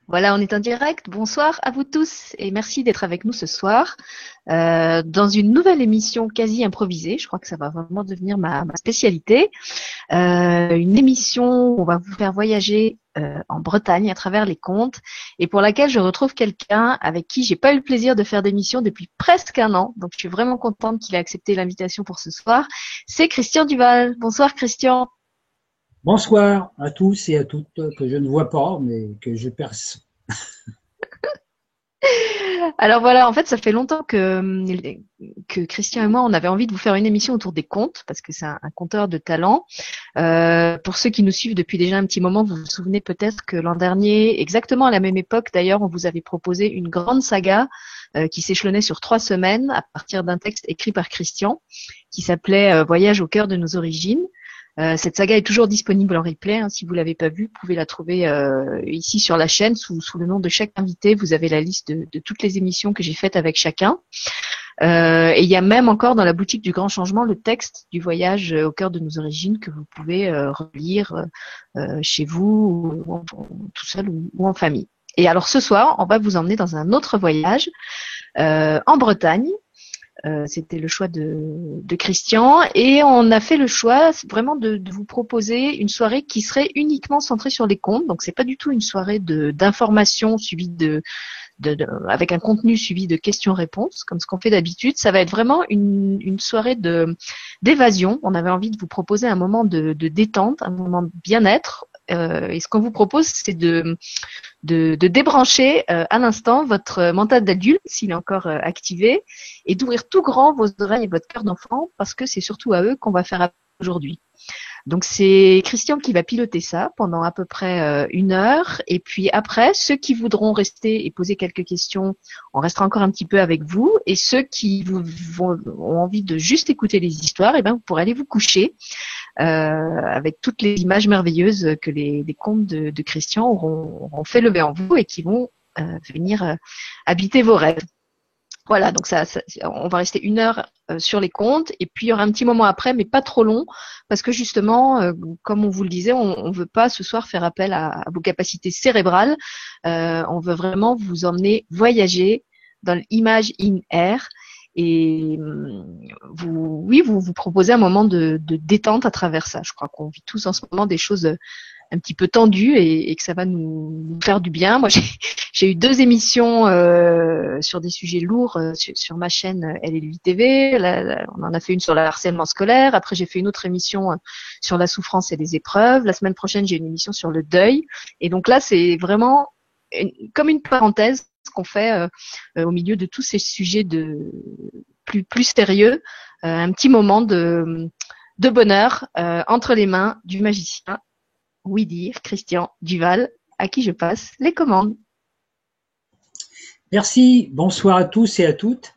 Voilà, on est en direct. Bonsoir à vous tous et merci d'être avec nous ce soir dans une nouvelle émission quasi improvisée. Je crois que ça va vraiment devenir ma spécialité. Une émission où on va vous faire voyager en Bretagne à travers les contes et pour laquelle je retrouve quelqu'un avec qui j'ai pas eu le plaisir de faire d'émission depuis presque un an. Donc je suis vraiment contente qu'il ait accepté l'invitation pour ce soir. C'est Christian Duval. Bonsoir Christian. Bonsoir à tous et à toutes que je ne vois pas, mais que je perçois. Alors voilà, en fait, ça fait longtemps que Christian et moi, on avait envie de vous faire une émission autour des contes, parce que c'est un conteur de talent. Pour ceux qui nous suivent depuis déjà un petit moment, vous vous souvenez peut-être que l'an dernier, exactement à la même époque d'ailleurs, on vous avait proposé une grande saga qui s'échelonnait sur 3 semaines à partir d'un texte écrit par Christian, qui s'appelait Voyage au cœur de nos origines. Cette saga est toujours disponible en replay. Hein. Si vous l'avez pas vue, vous pouvez la trouver ici sur la chaîne sous le nom de chaque invité. Vous avez la liste de toutes les émissions que j'ai faites avec chacun. Et il y a même encore dans la boutique du Grand Changement le texte du voyage au cœur de nos origines que vous pouvez relire chez vous, tout seul ou en famille. Et alors ce soir, on va vous emmener dans un autre voyage en Bretagne. C'était le choix de Christian et on a fait le choix vraiment de vous proposer une soirée qui serait uniquement centrée sur les contes. Donc c'est pas du tout une soirée d'information suivie avec un contenu suivi de questions-réponses comme ce qu'on fait d'habitude. Ça va être vraiment une soirée d'évasion. On avait envie de vous proposer un moment de détente, un moment de bien-être. Et ce qu'on vous propose, c'est de débrancher à l'instant votre mental d'adulte, s'il est encore activé, et d'ouvrir tout grand vos oreilles et votre cœur d'enfant, parce que c'est surtout à eux qu'on va faire appel aujourd'hui. Donc c'est Christian qui va piloter ça pendant à peu près 1 heure. Et puis après, ceux qui voudront rester et poser quelques questions, on restera encore un petit peu avec vous. Et ceux qui ont envie de juste écouter les histoires, eh ben, vous pourrez aller vous coucher avec toutes les images merveilleuses que les contes de Christian auront fait lever en vous et qui vont venir habiter vos rêves. Voilà, donc on va rester 1 heure sur les contes et puis il y aura un petit moment après, mais pas trop long, parce que justement, comme on vous le disait, on veut pas ce soir faire appel à vos capacités cérébrales. On veut vraiment vous emmener voyager dans l'image in air et vous proposez un moment de détente à travers ça. Je crois qu'on vit tous en ce moment des choses un petit peu tendu et que ça va nous faire du bien. Moi, j'ai eu 2 émissions sur des sujets lourds sur ma chaîne LLU TV. Là, on en a fait une sur le harcèlement scolaire. Après, j'ai fait une autre émission sur la souffrance et les épreuves. La semaine prochaine, j'ai une émission sur le deuil. Et donc là, c'est vraiment comme une parenthèse qu'on fait au milieu de tous ces sujets plus sérieux, un petit moment de bonheur entre les mains du magicien oui dire Christian Duval, à qui je passe les commandes. Merci, bonsoir à tous et à toutes.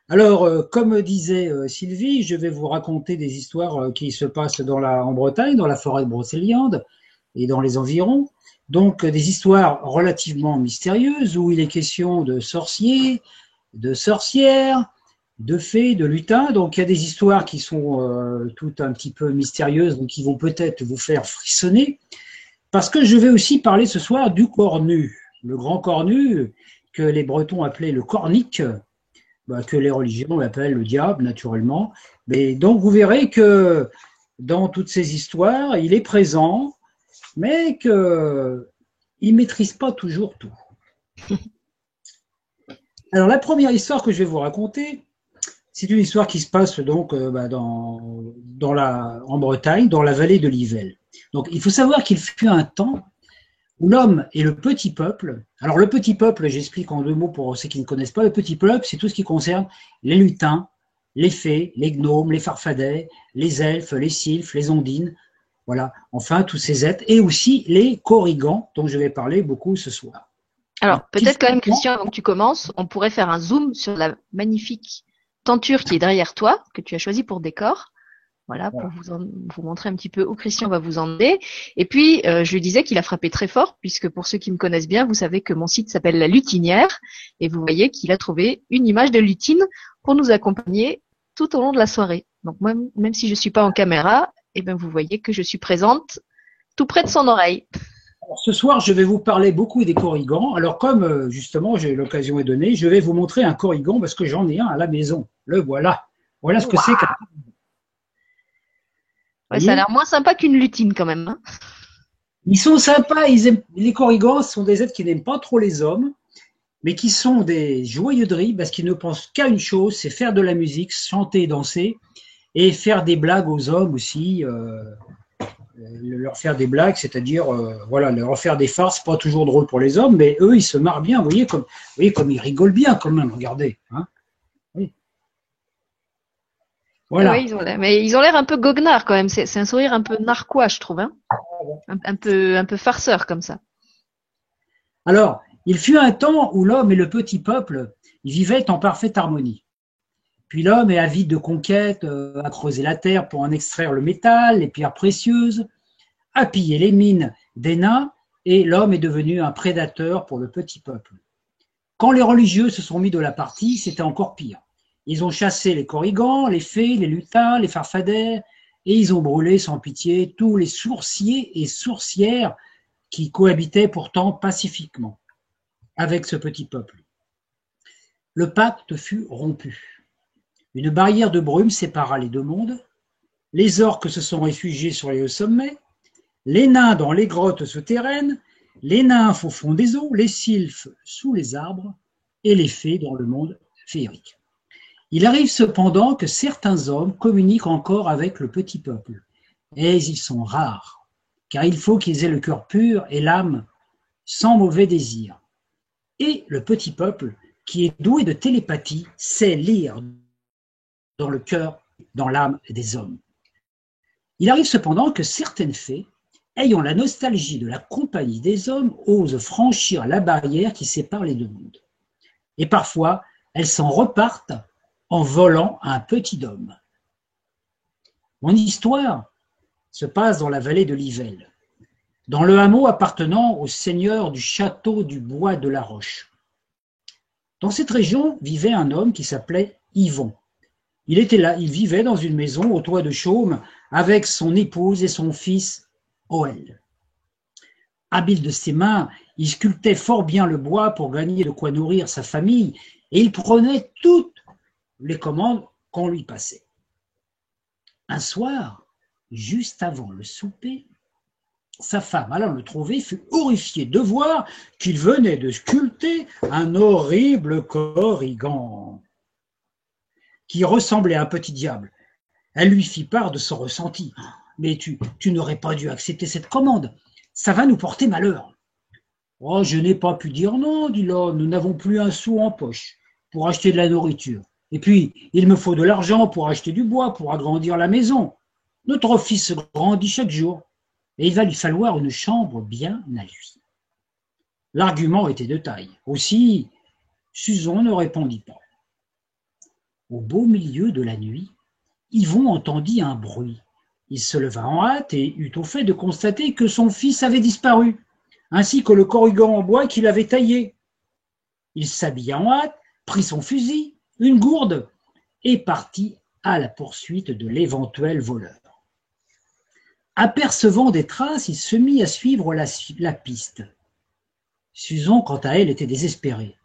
Alors, comme disait Sylvie, je vais vous raconter des histoires qui se passent en Bretagne, dans la forêt de Brocéliande et dans les environs. Donc, des histoires relativement mystérieuses où il est question de sorciers, de sorcières, de fées, de lutins. Donc, il y a des histoires qui sont toutes un petit peu mystérieuses, donc qui vont peut-être vous faire frissonner. Parce que je vais aussi parler ce soir du cornu, le grand cornu que les Bretons appelaient le cornic, que les religions appellent le diable naturellement. Mais donc vous verrez que dans toutes ces histoires, il est présent, mais qu'il ne maîtrise pas toujours tout. Alors la première histoire que je vais vous raconter, c'est une histoire qui se passe donc en Bretagne, dans la vallée de l'Yvel. Donc il faut savoir qu'il fut un temps où l'homme et le petit peuple. Alors le petit peuple, j'explique en 2 mots pour ceux qui ne connaissent pas, le petit peuple, c'est tout ce qui concerne les lutins, les fées, les gnomes, les farfadets, les elfes, les sylphes, les ondines, voilà, enfin tous ces êtres, et aussi les corrigans, dont je vais parler beaucoup ce soir. Alors, Alors, peut-être quand même, Christian, avant que tu commences, on pourrait faire un zoom sur la magnifique tenture qui est derrière toi, que tu as choisie pour décor. Voilà, pour voilà. vous montrer un petit peu où Christian va vous emmener. Et puis, je lui disais qu'il a frappé très fort, puisque pour ceux qui me connaissent bien, vous savez que mon site s'appelle La Lutinière, et vous voyez qu'il a trouvé une image de lutine pour nous accompagner tout au long de la soirée. Donc, même si je suis pas en caméra, eh ben, vous voyez que je suis présente tout près de son oreille. Alors, ce soir, je vais vous parler beaucoup des corrigans. Alors, comme justement, j'ai l'occasion est donnée, je vais vous montrer un corrigan parce que j'en ai un à la maison. Le voilà. Voilà ce que c'est qu'un. Waouh. Vous Ouais, ça a voyez? l'air moins sympa qu'une lutine quand même, hein. Ils sont sympas. Les corrigans sont des êtres qui n'aiment pas trop les hommes, mais qui sont des joyeux de riz parce qu'ils ne pensent qu'à une chose, c'est faire de la musique, chanter, danser et faire des blagues aux hommes aussi. Leur faire des blagues, c'est-à-dire voilà, leur faire des farces, pas toujours drôle pour les hommes, mais eux, ils se marrent bien. Vous voyez comme ils rigolent bien quand même. Regardez. Hein, oui. Ouais, Voilà. mais ils ont l'air un peu goguenards quand même. C'est un sourire un peu narquois, je trouve, hein. Un peu farceur comme ça. Alors, il fut un temps où l'homme et le petit peuple ils vivaient en parfaite harmonie. Puis l'homme est avide de conquêtes, a creusé la terre pour en extraire le métal, les pierres précieuses, a pillé les mines des nains, et l'homme est devenu un prédateur pour le petit peuple. Quand les religieux se sont mis de la partie, c'était encore pire. Ils ont chassé les corrigans, les fées, les lutins, les farfadets, et ils ont brûlé sans pitié tous les sourciers et sourcières qui cohabitaient pourtant pacifiquement avec ce petit peuple. Le pacte fut rompu. Une barrière de brume sépara les deux mondes. Les orques se sont réfugiés sur les hauts sommets, les nains dans les grottes souterraines, les nymphes au fond des eaux, les sylphes sous les arbres et les fées dans le monde féerique. Il arrive cependant que certains hommes communiquent encore avec le petit peuple, et ils sont rares, car il faut qu'ils aient le cœur pur et l'âme sans mauvais désir. Et le petit peuple, qui est doué de télépathie, sait lire dans le cœur, dans l'âme des hommes. Il arrive cependant que certaines fées, ayant la nostalgie de la compagnie des hommes, osent franchir la barrière qui sépare les deux mondes. Et parfois, elles s'en repartent en volant un petit homme. Mon histoire se passe dans la vallée de l'Yvel, dans le hameau appartenant au seigneur du château du Bois de la Roche. Dans cette région vivait un homme qui s'appelait Yvon. Il vivait dans une maison au toit de chaume avec son épouse et son fils Oel. Habile de ses mains, il sculptait fort bien le bois pour gagner de quoi nourrir sa famille et il prenait toutes les commandes qu'on lui passait. Un soir, juste avant le souper, sa femme, allant le trouver, fut horrifiée de voir qu'il venait de sculpter un horrible corrigan qui ressemblait à un petit diable. Elle lui fit part de son ressenti. « Mais tu n'aurais pas dû accepter cette commande. Ça va nous porter malheur. »« Oh, je n'ai pas pu dire non, dit l'homme. Nous n'avons plus un sou en poche pour acheter de la nourriture. Et puis, il me faut de l'argent pour acheter du bois, pour agrandir la maison. Notre fils grandit chaque jour et il va lui falloir une chambre bien à lui. » L'argument était de taille. Aussi, Suzon ne répondit pas. Au beau milieu de la nuit, Yvon entendit un bruit. Il se leva en hâte et eut au fait de constater que son fils avait disparu, ainsi que le corrigan en bois qu'il avait taillé. Il s'habilla en hâte, prit son fusil, une gourde, et partit à la poursuite de l'éventuel voleur. Apercevant des traces, il se mit à suivre la piste. Suzon, quant à elle, était désespérée.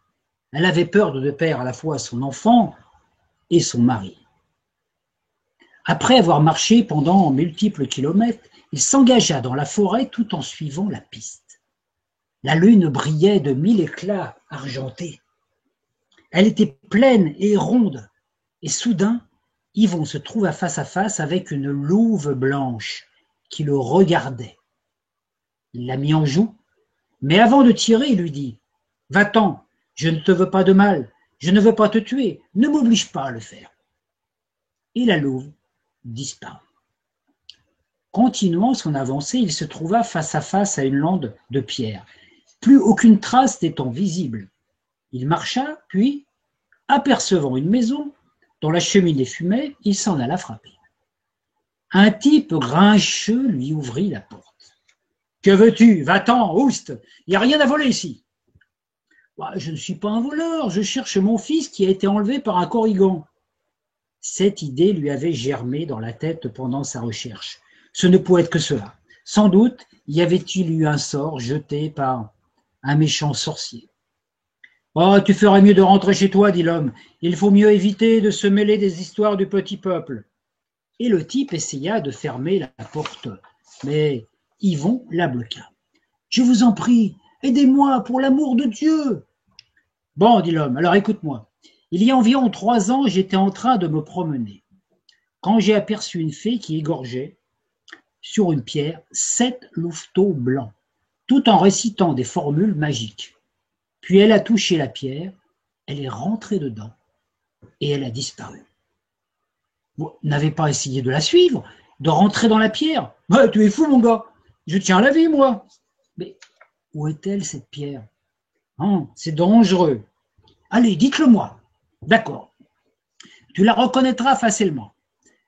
Elle avait peur de perdre à la fois son enfant et son mari. Après avoir marché pendant multiples kilomètres, il s'engagea dans la forêt tout en suivant la piste. La lune brillait de 1000 éclats argentés. Elle était pleine et ronde, et soudain, Yvon se trouva face à face avec une louve blanche qui le regardait. Il la mit en joue, mais avant de tirer, il lui dit « Va-t'en, je ne te veux pas de mal, je ne veux pas te tuer, ne m'oblige pas à le faire. » Et la louve disparut. Continuant son avancée, il se trouva face à face à une lande de pierre, plus aucune trace n'étant visible. Il marcha, puis, apercevant une maison dont la cheminée fumait, il s'en alla frapper. Un type grincheux lui ouvrit la porte. « Que veux-tu? Va-t'en, ouste, il n'y a rien à voler ici. »« Je ne suis pas un voleur, je cherche mon fils qui a été enlevé par un corrigan. » Cette idée lui avait germé dans la tête pendant sa recherche. Ce ne pouvait être que cela. Sans doute y avait-il eu un sort jeté par un méchant sorcier. « Oh, tu ferais mieux de rentrer chez toi, dit l'homme. Il faut mieux éviter de se mêler des histoires du petit peuple. » Et le type essaya de fermer la porte, mais Yvon la bloqua. « Je vous en prie, aidez-moi pour l'amour de Dieu. » Bon, dit l'homme, alors écoute-moi. Il y a environ 3 ans, j'étais en train de me promener, quand j'ai aperçu une fée qui égorgeait sur une pierre 7 louveteaux blancs, tout en récitant des formules magiques. Puis elle a touché la pierre, elle est rentrée dedans et elle a disparu. Vous n'avez pas essayé de la suivre, de rentrer dans la pierre? Ouais, tu es fou, mon gars. Je tiens à la vie, moi. Mais où est-elle, cette pierre? C'est dangereux. Allez, dites-le-moi. D'accord. Tu la reconnaîtras facilement.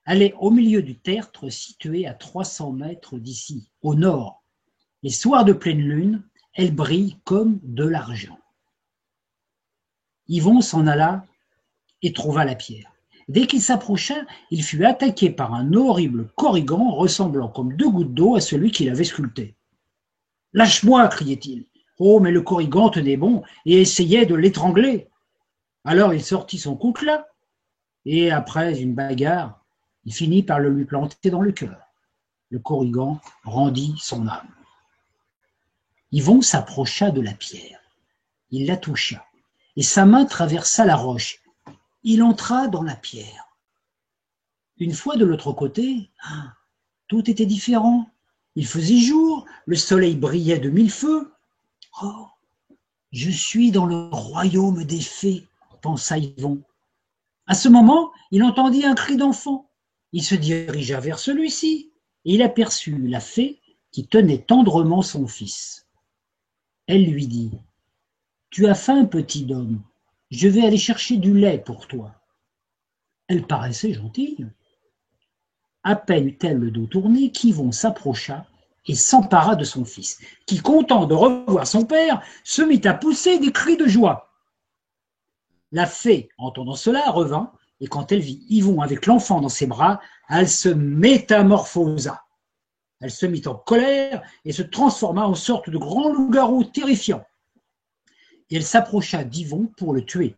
Elle est au milieu du tertre, situé à 300 mètres d'ici, au nord. Les soirs de pleine lune, elle brille comme de l'argent. Yvon s'en alla et trouva la pierre. Dès qu'il s'approcha, il fut attaqué par un horrible corrigan ressemblant comme 2 gouttes d'eau à celui qu'il avait sculpté. « Lâche-moi » criait-il. Oh, mais le corrigan tenait bon et essayait de l'étrangler. Alors il sortit son coutelas et, après une bagarre, il finit par le lui planter dans le cœur. Le corrigan rendit son âme. Yvon s'approcha de la pierre. Il la toucha et sa main traversa la roche. Il entra dans la pierre. Une fois de l'autre côté, tout était différent. Il faisait jour, le soleil brillait de 1000 feux. « Oh, je suis dans le royaume des fées », pensa Yvon. À ce moment, il entendit un cri d'enfant. Il se dirigea vers celui-ci et il aperçut la fée qui tenait tendrement son fils. Elle lui dit : « Tu as faim, petit homme, je vais aller chercher du lait pour toi. » Elle paraissait gentille. À peine eut-elle le dos tourné qu'Yvon s'approcha et s'empara de son fils, qui, content de revoir son père, se mit à pousser des cris de joie. La fée, entendant cela, revint, et quand elle vit Yvon avec l'enfant dans ses bras, elle se métamorphosa. Elle se mit en colère et se transforma en sorte de grand loup-garou terrifiant. Et elle s'approcha d'Yvon pour le tuer.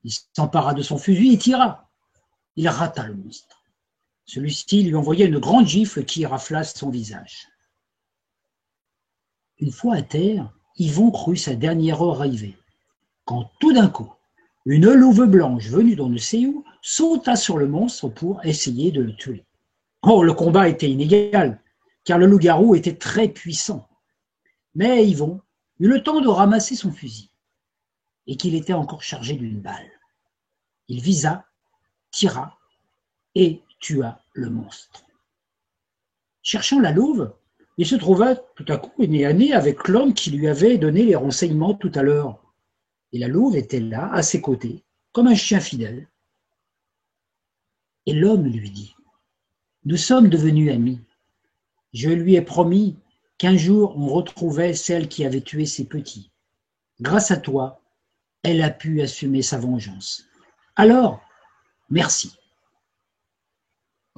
Il s'empara de son fusil et tira. Il rata le monstre. Celui-ci lui envoya une grande gifle qui rafla son visage. Une fois à terre, Yvon crut sa dernière heure arrivée, quand tout d'un coup, une louve blanche venue d'on ne sait où sauta sur le monstre pour essayer de le tuer. Oh, le combat était inégal, car le loup-garou était très puissant. Mais Yvon eut le temps de ramasser son fusil, et qu'il était encore chargé d'une balle. Il visa, tira et tua le monstre. Cherchant la louve, il se trouva tout à coup nez à nez avec l'homme qui lui avait donné les renseignements tout à l'heure. Et la louve était là, à ses côtés, comme un chien fidèle. Et l'homme lui dit : « Nous sommes devenus amis. Je lui ai promis qu'un jour on retrouvait celle qui avait tué ses petits. Grâce à toi, elle a pu assumer sa vengeance. Alors, merci. »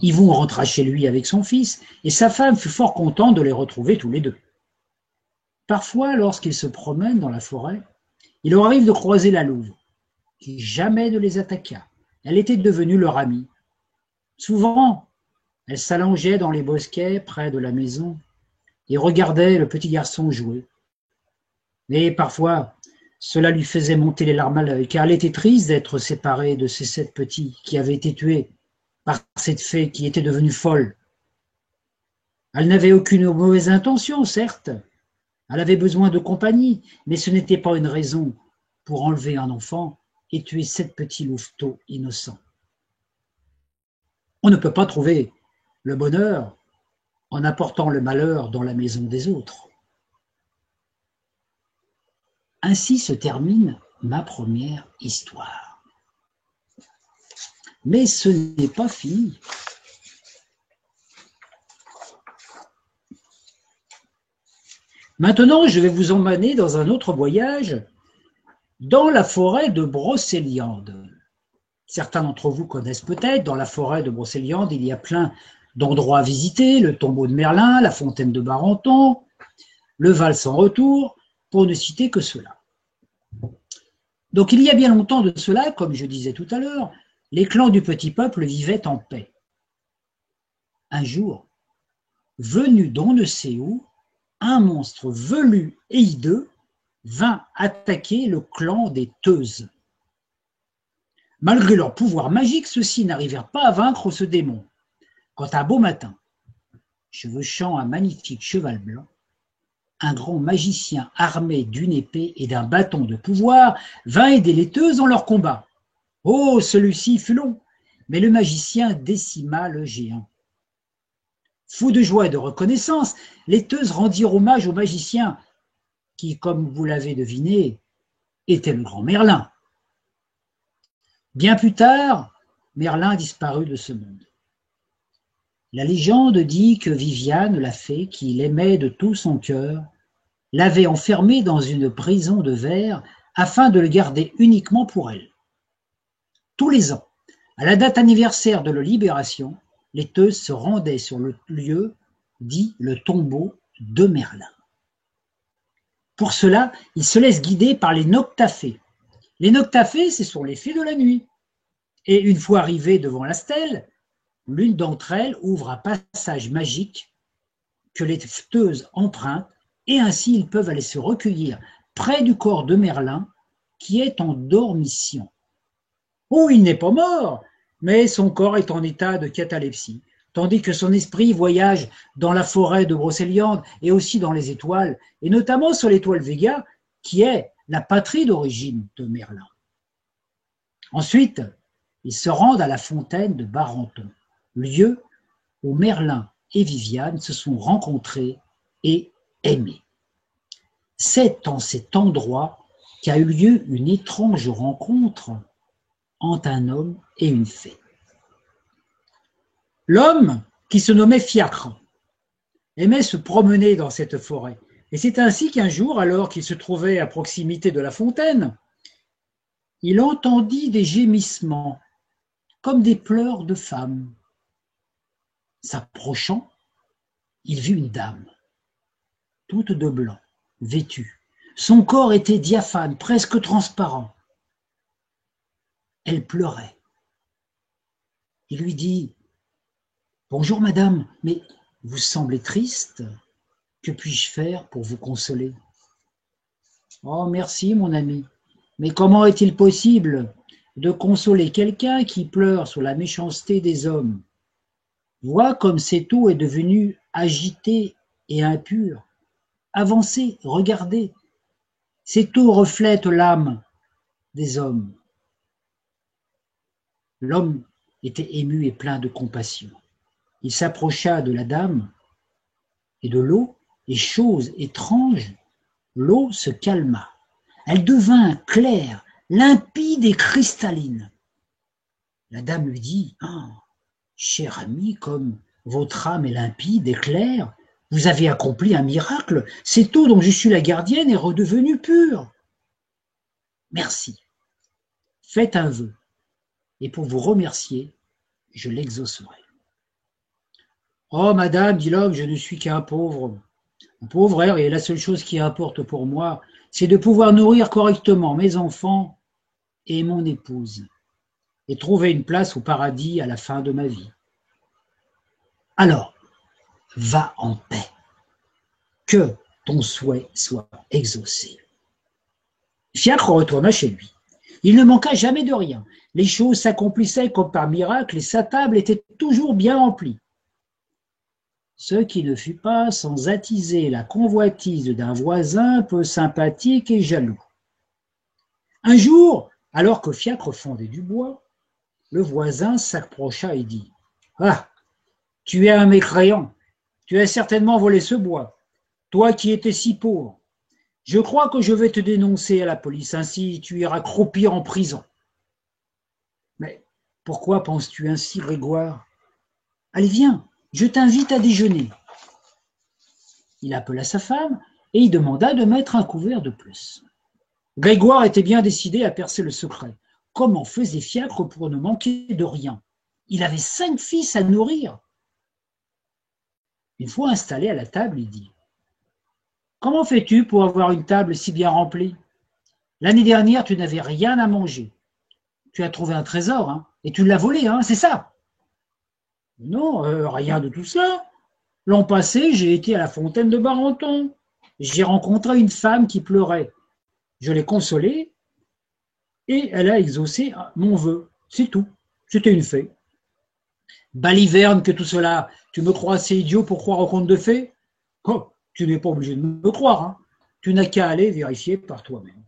Yvon rentra chez lui avec son fils, et sa femme fut fort contente de les retrouver tous les deux. Parfois, lorsqu'ils se promènent dans la forêt, il leur arrive de croiser la louve, qui jamais ne les attaqua. Elle était devenue leur amie. Souvent, elle s'allongeait dans les bosquets près de la maison et regardait le petit garçon jouer. Mais parfois, cela lui faisait monter les larmes à l'œil, car elle était triste d'être séparée de ces 7 petits qui avaient été tués par cette fée qui était devenue folle. Elle n'avait aucune mauvaise intention, certes. Elle avait besoin de compagnie, mais ce n'était pas une raison pour enlever un enfant et tuer 7 petits louveteaux innocents. On ne peut pas trouver le bonheur en apportant le malheur dans la maison des autres. Ainsi se termine ma première histoire. Mais ce n'est pas fini. Maintenant, je vais vous emmener dans un autre voyage dans la forêt de Brocéliande. Certains d'entre vous connaissent peut-être, dans la forêt de Brocéliande, il y a plein d'endroits à visiter, le tombeau de Merlin, la fontaine de Barenton, le Val sans retour, pour ne citer que cela. Donc il y a bien longtemps de cela, comme je disais tout à l'heure, les clans du petit peuple vivaient en paix. Un jour, venu d'on ne sait où, un monstre velu et hideux vint attaquer le clan des Teuses. Malgré leur pouvoir magique, ceux-ci n'arrivèrent pas à vaincre ce démon. Quand un beau matin, chevauchant un magnifique cheval blanc, un grand magicien armé d'une épée et d'un bâton de pouvoir vint aider les Teuses dans leur combat. Oh, celui-ci fut long, mais le magicien décima le géant. Fous de joie et de reconnaissance, les Teuses rendirent hommage au magicien qui, comme vous l'avez deviné, était le grand Merlin. Bien plus tard, Merlin disparut de ce monde. La légende dit que Viviane, la fée, qui l'aimait de tout son cœur, l'avait enfermé dans une prison de verre afin de le garder uniquement pour elle. Tous les ans, à la date anniversaire de leur libération, les Teuses se rendaient sur le lieu dit le tombeau de Merlin. Pour cela, ils se laissent guider par les noctafées. Les noctafées, ce sont les fées de la nuit. Et une fois arrivées devant la stèle, l'une d'entre elles ouvre un passage magique que les Teuses empruntent et ainsi ils peuvent aller se recueillir près du corps de Merlin qui est en dormition. Oh, il n'est pas mort, mais son corps est en état de catalepsie, tandis que son esprit voyage dans la forêt de Brocéliande et aussi dans les étoiles, et notamment sur l'étoile Vega, qui est la patrie d'origine de Merlin. Ensuite, ils se rendent à la fontaine de Barenton, lieu où Merlin et Viviane se sont rencontrés et aimés. C'est en cet endroit qu'a eu lieu une étrange rencontre entre un homme et une fée. L'homme, qui se nommait Fiacre, aimait se promener dans cette forêt. Et c'est ainsi qu'un jour, alors qu'il se trouvait à proximité de la fontaine, il entendit des gémissements, comme des pleurs de femmes. S'approchant, il vit une dame, toute de blanc, vêtue. Son corps était diaphane, presque transparent. Elle pleurait. Il lui dit « Bonjour madame, mais vous semblez triste. Que puis-je faire pour vous consoler ?»« Oh merci mon ami, mais comment est-il possible de consoler quelqu'un qui pleure sur la méchanceté des hommes? Vois comme cette eau est devenue agitée et impure. Avancez, regardez. Cette eau reflète l'âme des hommes. » L'homme était ému et plein de compassion. Il s'approcha de la dame et de l'eau, et chose étrange, l'eau se calma. Elle devint claire, limpide et cristalline. La dame lui dit « Ah, cher ami, comme votre âme est limpide et claire, vous avez accompli un miracle. Cette eau dont je suis la gardienne est redevenue pure. Merci. Faites un vœu. Et pour vous remercier, je l'exaucerai. » « Oh, madame, dit l'homme, je ne suis qu'un pauvre. Un pauvre air, et la seule chose qui importe pour moi, c'est de pouvoir nourrir correctement mes enfants et mon épouse, et trouver une place au paradis à la fin de ma vie. Alors, va en paix. Que ton souhait soit exaucé. » Fiacre retourna chez lui. Il ne manqua jamais de rien. Les choses s'accomplissaient comme par miracle et sa table était toujours bien remplie. Ce qui ne fut pas sans attiser la convoitise d'un voisin peu sympathique et jaloux. Un jour, alors que Fiacre fendait du bois, le voisin s'approcha et dit « Ah, tu es un mécréant, tu as certainement volé ce bois, toi qui étais si pauvre. Je crois que je vais te dénoncer à la police, ainsi tu iras croupir en prison. » « Mais pourquoi penses-tu ainsi, Grégoire ? Allez, viens, je t'invite à déjeuner. » Il appela sa femme et il demanda de mettre un couvert de plus. Grégoire était bien décidé à percer le secret. Comment faisait Fiacre pour ne manquer de rien? Il avait 5 fils à nourrir. Une fois installé à la table, il dit « Comment fais-tu pour avoir une table si bien remplie? L'année dernière, tu n'avais rien à manger. Tu as trouvé un trésor, hein, et tu l'as volé, hein, c'est ça? » Non, rien de tout ça. L'an passé, j'ai été à la fontaine de Barenton. J'ai rencontré une femme qui pleurait. Je l'ai consolée et elle a exaucé mon vœu. C'est tout. C'était une fée. Baliverne que tout cela. Tu me crois assez idiot pour croire au conte de fées? Oh, tu n'es pas obligé de me croire. Hein. Tu n'as qu'à aller vérifier par toi-même.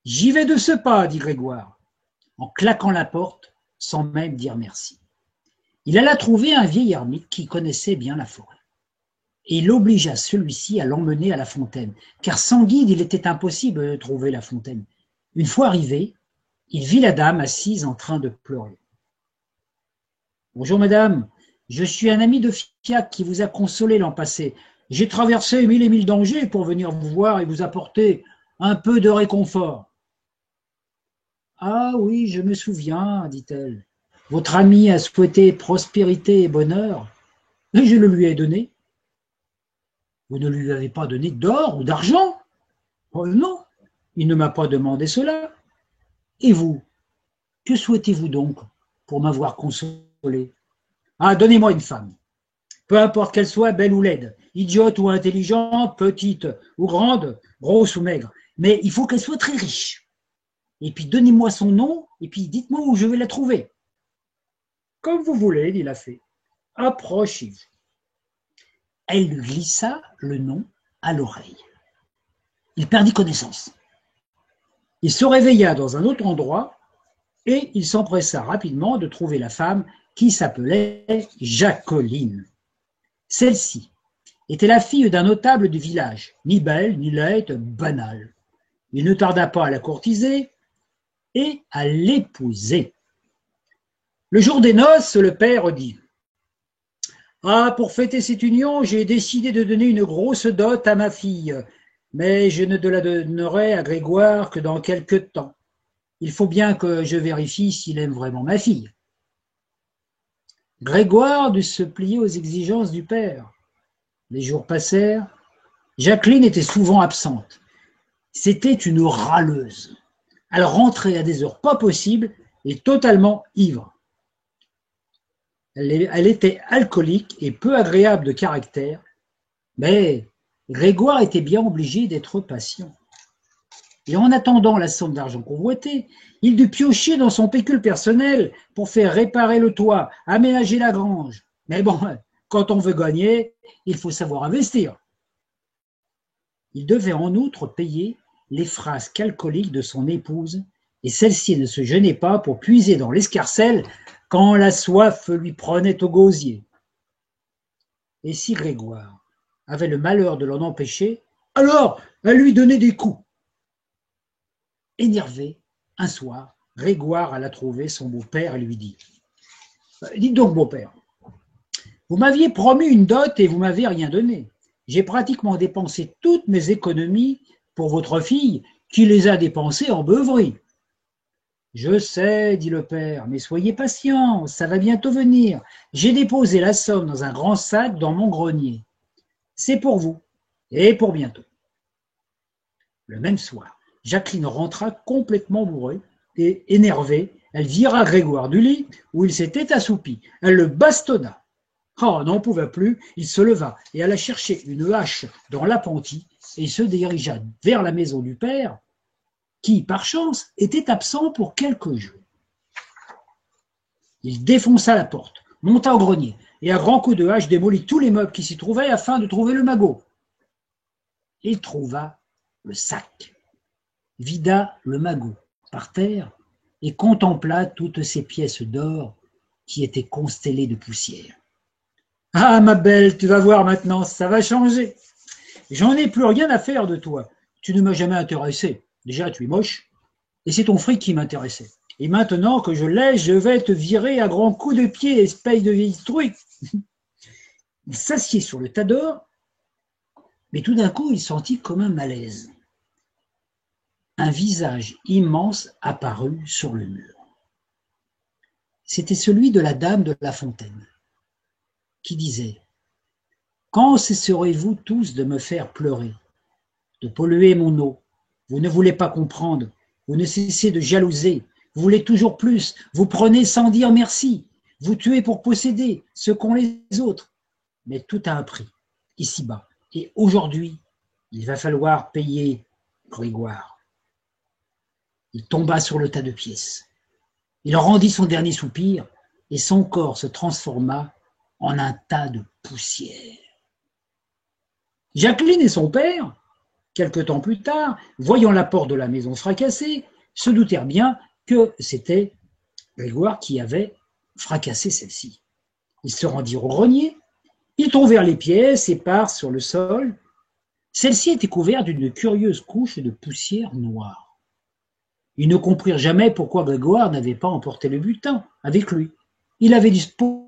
J'y vais de ce pas, dit Grégoire, en claquant la porte sans même dire merci. Il alla trouver un vieil ermite qui connaissait bien la forêt. Et il obligea celui-ci à l'emmener à la fontaine, car sans guide, il était impossible de trouver la fontaine. Une fois arrivé, il vit la dame assise en train de pleurer. « Bonjour madame, je suis un ami de Fiac qui vous a consolé l'an passé. J'ai traversé 1000 et 1000 dangers pour venir vous voir et vous apporter un peu de réconfort. » « Ah oui, je me souviens, dit-elle. Votre ami a souhaité prospérité et bonheur, et je le lui ai donné. » « Vous ne lui avez pas donné d'or ou d'argent? »« Oh non, il ne m'a pas demandé cela. »« Et vous, que souhaitez-vous donc pour m'avoir consolé? »« Ah, donnez-moi une femme, peu importe qu'elle soit belle ou laide, idiote ou intelligente, petite ou grande, grosse ou maigre, mais il faut qu'elle soit très riche. Et puis donnez-moi son nom, et puis dites-moi où je vais la trouver. »« Comme vous voulez, dit la fée. Approchez-vous. » Elle lui glissa le nom à l'oreille. Il perdit connaissance. Il se réveilla dans un autre endroit et il s'empressa rapidement de trouver la femme qui s'appelait Jacqueline. Celle-ci était la fille d'un notable du village, ni belle, ni laide, banale. Il ne tarda pas à la courtiser et à l'épouser. Le jour des noces, le père dit « Ah, pour fêter cette union, j'ai décidé de donner une grosse dot à ma fille, mais je ne la donnerai à Grégoire que dans quelque temps. Il faut bien que je vérifie s'il aime vraiment ma fille. » Grégoire dut se plier aux exigences du père. Les jours passèrent. Jacqueline était souvent absente. C'était une râleuse. Elle rentrait à des heures pas possibles et totalement ivre. Elle était alcoolique et peu agréable de caractère, mais Grégoire était bien obligé d'être patient. Et en attendant la somme d'argent convoitée, il dut piocher dans son pécule personnel pour faire réparer le toit, aménager la grange. Mais bon, quand on veut gagner, il faut savoir investir. Il devait en outre payer les frasques alcooliques de son épouse, et celle-ci ne se gênait pas pour puiser dans l'escarcelle quand la soif lui prenait au gosier. Et si Grégoire avait le malheur de l'en empêcher, alors elle lui donnait des coups. Énervé, un soir, Grégoire alla trouver son beau-père et lui dit « Dites donc, beau-père, vous m'aviez promis une dot et vous m'avez rien donné. J'ai pratiquement dépensé toutes mes économies pour votre fille qui les a dépensées en beuverie. » « Je sais, dit le père, mais soyez patient, ça va bientôt venir. J'ai déposé la somme dans un grand sac dans mon grenier. C'est pour vous et pour bientôt. » Le même soir, Jacqueline rentra complètement bourrée et énervée. Elle vira Grégoire du lit où il s'était assoupi. Elle le bastonna. Oh, n'en pouvait plus, il se leva et alla chercher une hache dans l'appentis et se dirigea vers la maison du père qui, par chance, était absent pour quelques jours. Il défonça la porte, monta au grenier et à grands coups de hache démolit tous les meubles qui s'y trouvaient afin de trouver le magot. Il trouva le sac, vida le magot par terre et contempla toutes ces pièces d'or qui étaient constellées de poussière. « Ah, ma belle, tu vas voir maintenant, ça va changer. J'en ai plus rien à faire de toi. Tu ne m'as jamais intéressé. Déjà, tu es moche, et c'est ton fric qui m'intéressait. Et maintenant que je l'ai, je vais te virer à grands coups de pied, espèce de vieille truie. » Il s'assied sur le tas d'or, mais tout d'un coup, il sentit comme un malaise. Un visage immense apparut sur le mur. C'était celui de la dame de la fontaine, qui disait Quand cesserez-vous tous de me faire pleurer, de polluer mon eau? Vous ne voulez pas comprendre, vous ne cessez de jalouser, vous voulez toujours plus, vous prenez sans dire merci, vous tuez pour posséder ce qu'ont les autres. Mais tout a un prix, ici-bas. Et aujourd'hui, il va falloir payer Grégoire. Il tomba sur le tas de pièces. Il rendit son dernier soupir et son corps se transforma en un tas de poussière. Jacqueline et son père, quelque temps plus tard, voyant la porte de la maison fracassée, se doutèrent bien que c'était Grégoire qui avait fracassé celle-ci. Ils se rendirent au grenier, ils trouvèrent les pièces éparses sur le sol. Celle-ci était couverte d'une curieuse couche de poussière noire. Ils ne comprirent jamais pourquoi Grégoire n'avait pas emporté le butin avec lui.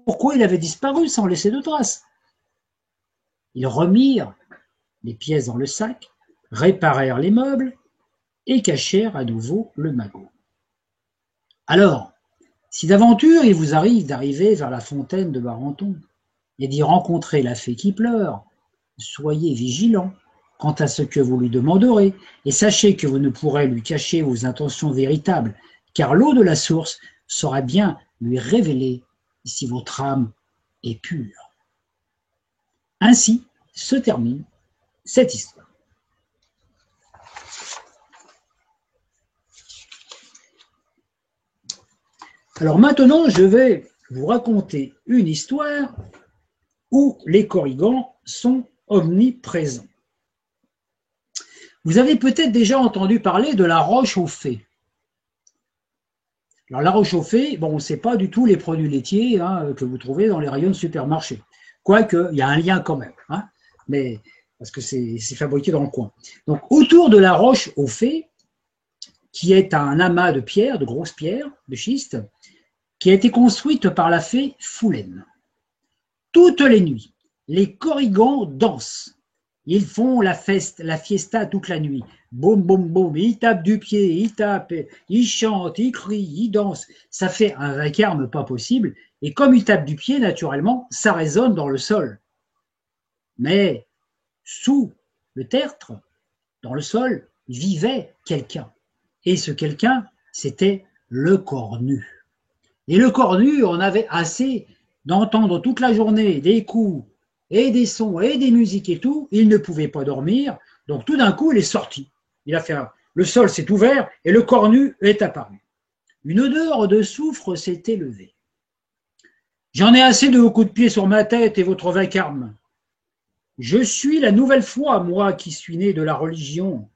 Pourquoi il avait disparu sans laisser de traces. Ils remirent les pièces dans le sac, réparèrent les meubles et cachèrent à nouveau le magot. Alors, si d'aventure il vous arrive d'arriver vers la fontaine de Barenton et d'y rencontrer la fée qui pleure, soyez vigilants quant à ce que vous lui demanderez, et sachez que vous ne pourrez lui cacher vos intentions véritables, car l'eau de la source saura bien lui révéler si votre âme est pure. Ainsi se termine cette histoire. Alors maintenant, je vais vous raconter une histoire où les Korrigans sont omniprésents. Vous avez peut-être déjà entendu parler de la roche aux fées. Alors la roche aux fées, bon, c'est pas du tout les produits laitiers que vous trouvez dans les rayons de supermarché. Quoique, il y a un lien quand même, mais parce que c'est fabriqué dans le coin. Donc autour de la roche aux fées, qui est un amas de pierres, de grosses pierres, de schiste, qui a été construite par la fée Foulaine. Toutes les nuits, les Korrigans dansent. Ils font la fiesta toute la nuit. Boum, boum, boum. Ils tapent du pied, ils tapent, ils chantent, ils crient, ils dansent. Ça fait un vacarme pas possible. Et comme ils tapent du pied, naturellement, ça résonne dans le sol. Mais sous le tertre, dans le sol, vivait quelqu'un. Et ce quelqu'un, c'était le cornu. Et le cornu, on avait assez d'entendre toute la journée des coups et des sons et des musiques et tout. Il ne pouvait pas dormir. Donc tout d'un coup, il est sorti. Il a fait le sol s'est ouvert et le cornu est apparu. Une odeur de soufre s'est élevée. J'en ai assez de vos coups de pied sur ma tête et votre vacarme. Je suis la nouvelle foi, moi qui suis né de la religion,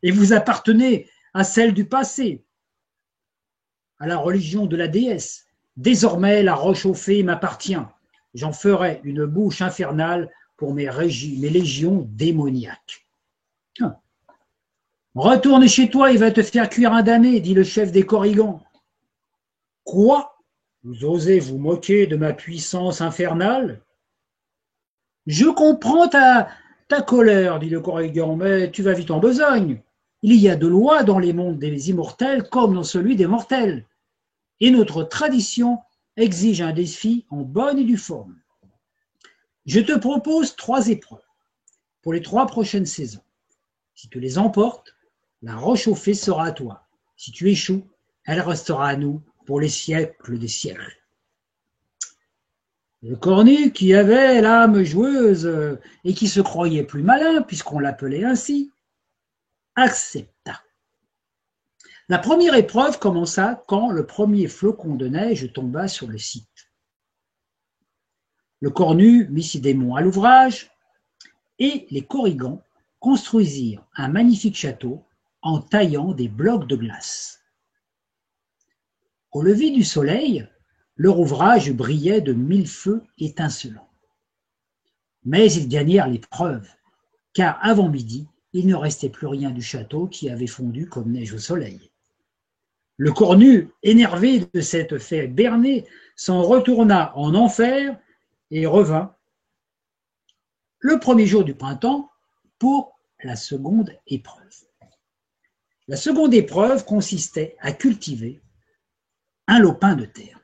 et vous appartenez à celle du passé, à la religion de la déesse. Désormais, la roche aux fées m'appartient. J'en ferai une bouche infernale pour mes légions démoniaques. Retourne chez toi, il va te faire cuire un damné, dit le chef des Korrigans. Quoi? Vous osez vous moquer de ma puissance infernale? Je comprends ta colère, dit le Korrigan, mais tu vas vite en besogne. Il y a de lois dans les mondes des immortels comme dans celui des mortels. Et notre tradition exige un défi en bonne et due forme. Je te propose 3 épreuves pour les 3 prochaines saisons. Si tu les emportes, la roche aux fées sera à toi. Si tu échoues, elle restera à nous pour les siècles des siècles. Le cornu, qui avait l'âme joueuse et qui se croyait plus malin, puisqu'on l'appelait ainsi, accepta. La première épreuve commença quand le premier flocon de neige tomba sur le site. Le cornu mit ses démons à l'ouvrage et les Korrigans construisirent un magnifique château en taillant des blocs de glace. Au lever du soleil, leur ouvrage brillait de 1000 feux étincelants. Mais ils gagnèrent l'épreuve, car avant midi, il ne restait plus rien du château qui avait fondu comme neige au soleil. Le cornu, énervé de cette fête bernée, s'en retourna en enfer et revint le premier jour du printemps pour la seconde épreuve. La seconde épreuve consistait à cultiver un lopin de terre.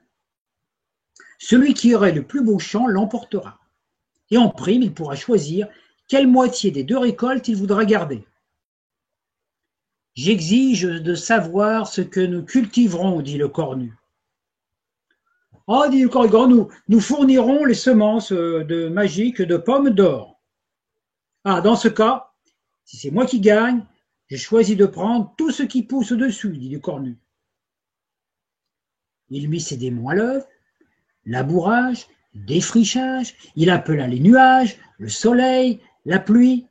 Celui qui aurait le plus beau champ l'emportera. Et en prime, il pourra choisir quelle moitié des 2 récoltes il voudra garder. J'exige de savoir ce que nous cultiverons, dit le cornu. Ah, dit le corrigan, nous fournirons les semences magiques de pommes d'or. Ah, dans ce cas, si c'est moi qui gagne, je choisis de prendre tout ce qui pousse au-dessus, dit le cornu. Il mit ses démons à l'œuvre, labourage, défrichage, il appela les nuages, le soleil, la pluie.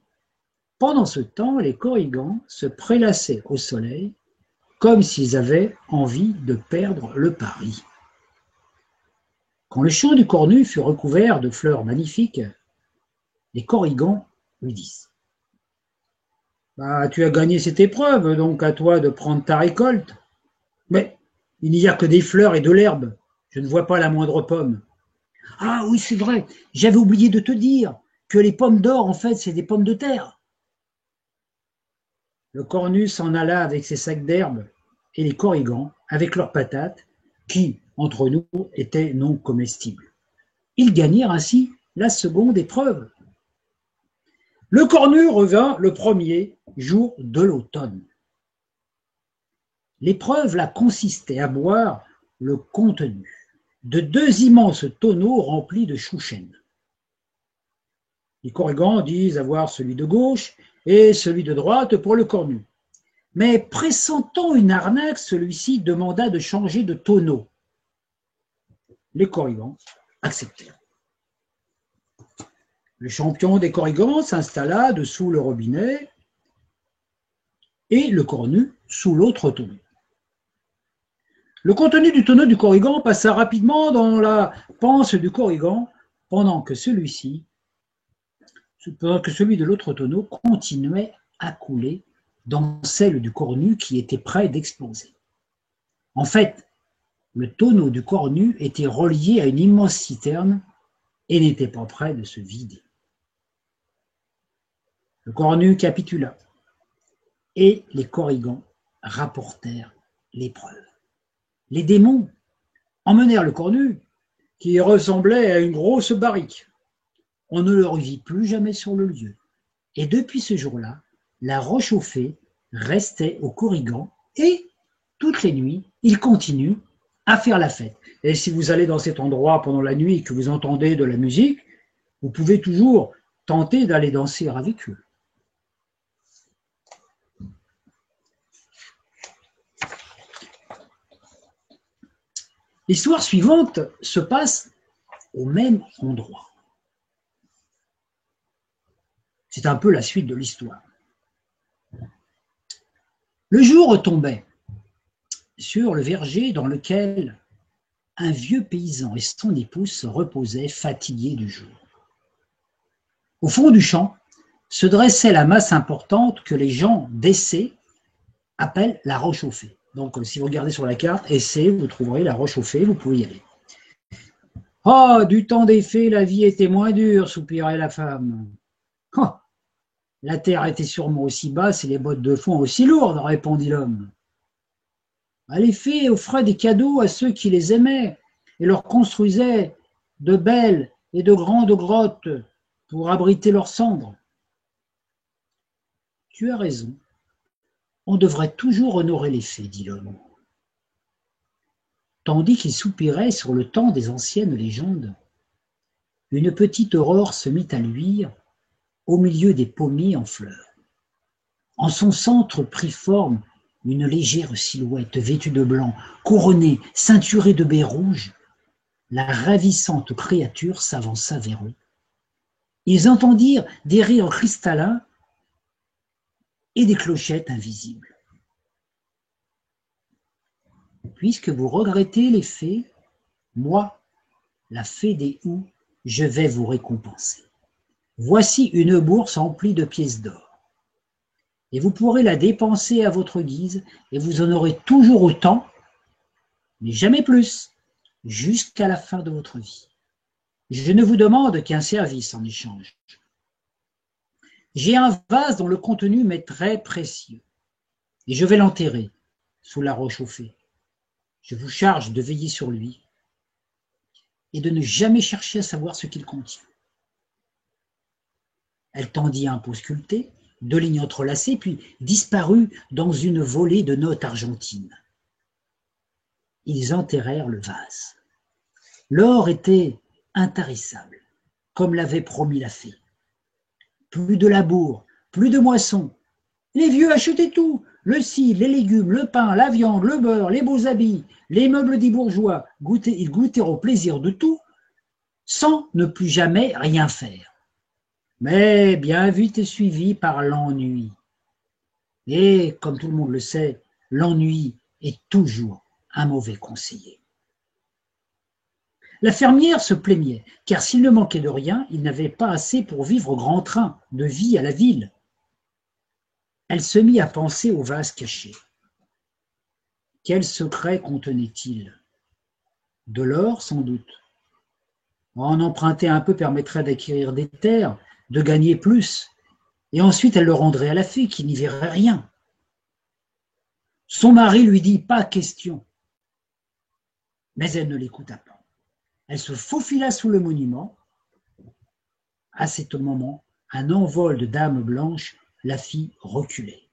Pendant ce temps, les corrigans se prélassaient au soleil comme s'ils avaient envie de perdre le pari. Quand le champ du cornu fut recouvert de fleurs magnifiques, les corrigans lui disent « Bah, tu as gagné cette épreuve, donc à toi de prendre ta récolte. Mais il n'y a que des fleurs et de l'herbe, je ne vois pas la moindre pomme. » Ah oui, c'est vrai, j'avais oublié de te dire que les pommes d'or, en fait, c'est des pommes de terre. Le cornu s'en alla avec ses sacs d'herbe et les corrigans avec leurs patates, qui, entre nous, étaient non comestibles. Ils gagnèrent ainsi la seconde épreuve. Le cornu revint le premier jour de l'automne. L'épreuve là consistait à boire le contenu de 2 immenses tonneaux remplis de chouchen. Les corrigans disent avoir celui de gauche et celui de droite pour le cornu. Mais pressentant une arnaque, celui-ci demanda de changer de tonneau. Les corrigans acceptèrent. Le champion des corrigans s'installa dessous le robinet et le cornu sous l'autre tonneau. Le contenu du tonneau du corrigan passa rapidement dans la panse du corrigan pendant que celui de l'autre tonneau continuait à couler dans celle du cornu qui était près d'exploser. En fait, le tonneau du cornu était relié à une immense citerne et n'était pas près de se vider. Le cornu capitula et les corrigans rapportèrent l'épreuve. Les démons emmenèrent le cornu, qui ressemblait à une grosse barrique. On ne le revit plus jamais sur le lieu. Et depuis ce jour-là, la roche au fée restait au corrigan et, toutes les nuits, il continue à faire la fête. Et si vous allez dans cet endroit pendant la nuit et que vous entendez de la musique, vous pouvez toujours tenter d'aller danser avec eux. L'histoire suivante se passe au même endroit. C'est un peu la suite de l'histoire. Le jour tombait sur le verger dans lequel un vieux paysan et son épouse se reposaient fatigués du jour. Au fond du champ se dressait la masse importante que les gens d'Essé appellent la roche au fée. Donc, si vous regardez sur la carte, Essé, vous trouverez la roche au fée, vous pouvez y aller. « Oh, du temps des fées, la vie était moins dure, soupirait la femme. Oh, la terre était sûrement aussi basse et les bottes de foin aussi lourdes, répondit l'homme. Les fées offraient des cadeaux à ceux qui les aimaient et leur construisaient de belles et de grandes grottes pour abriter leurs cendres. Tu as raison, on devrait toujours honorer les fées, dit l'homme. Tandis qu'il soupirait sur le temps des anciennes légendes, une petite aurore se mit à luire au milieu des pommiers en fleurs. En son centre prit forme une légère silhouette vêtue de blanc, couronnée, ceinturée de baies rouges. La ravissante créature s'avança vers eux. Ils entendirent des rires cristallins et des clochettes invisibles. Puisque vous regrettez les fées, moi, la fée des houx, je vais vous récompenser. Voici une bourse emplie de pièces d'or. Et vous pourrez la dépenser à votre guise, et vous en aurez toujours autant, mais jamais plus, jusqu'à la fin de votre vie. Je ne vous demande qu'un service en échange. J'ai un vase dont le contenu m'est très précieux, et je vais l'enterrer sous la roche au fée. Je vous charge de veiller sur lui et de ne jamais chercher à savoir ce qu'il contient. Elle tendit un pot sculpté, 2 lignes entrelacées, puis disparut dans une volée de notes argentines. Ils enterrèrent le vase. L'or était intarissable, comme l'avait promis la fée. Plus de labour, plus de moisson. Les vieux achetaient tout, le cidre, les légumes, le pain, la viande, le beurre, les beaux habits, les meubles des bourgeois. Ils goûtèrent au plaisir de tout, sans ne plus jamais rien faire. Mais bien vite suivi par l'ennui. Et, comme tout le monde le sait, l'ennui est toujours un mauvais conseiller. La fermière se plaignait, car s'il ne manquait de rien, il n'avait pas assez pour vivre au grand train de vie à la ville. Elle se mit à penser au vase caché. Quel secret contenait-il? De l'or, sans doute. En emprunter un peu permettrait d'acquérir des terres, de gagner plus, et ensuite elle le rendrait à la fée qui n'y verrait rien. Son mari lui dit « pas question », mais elle ne l'écouta pas. Elle se faufila sous le monument. À ce moment, un envol de dames blanches la fit reculer.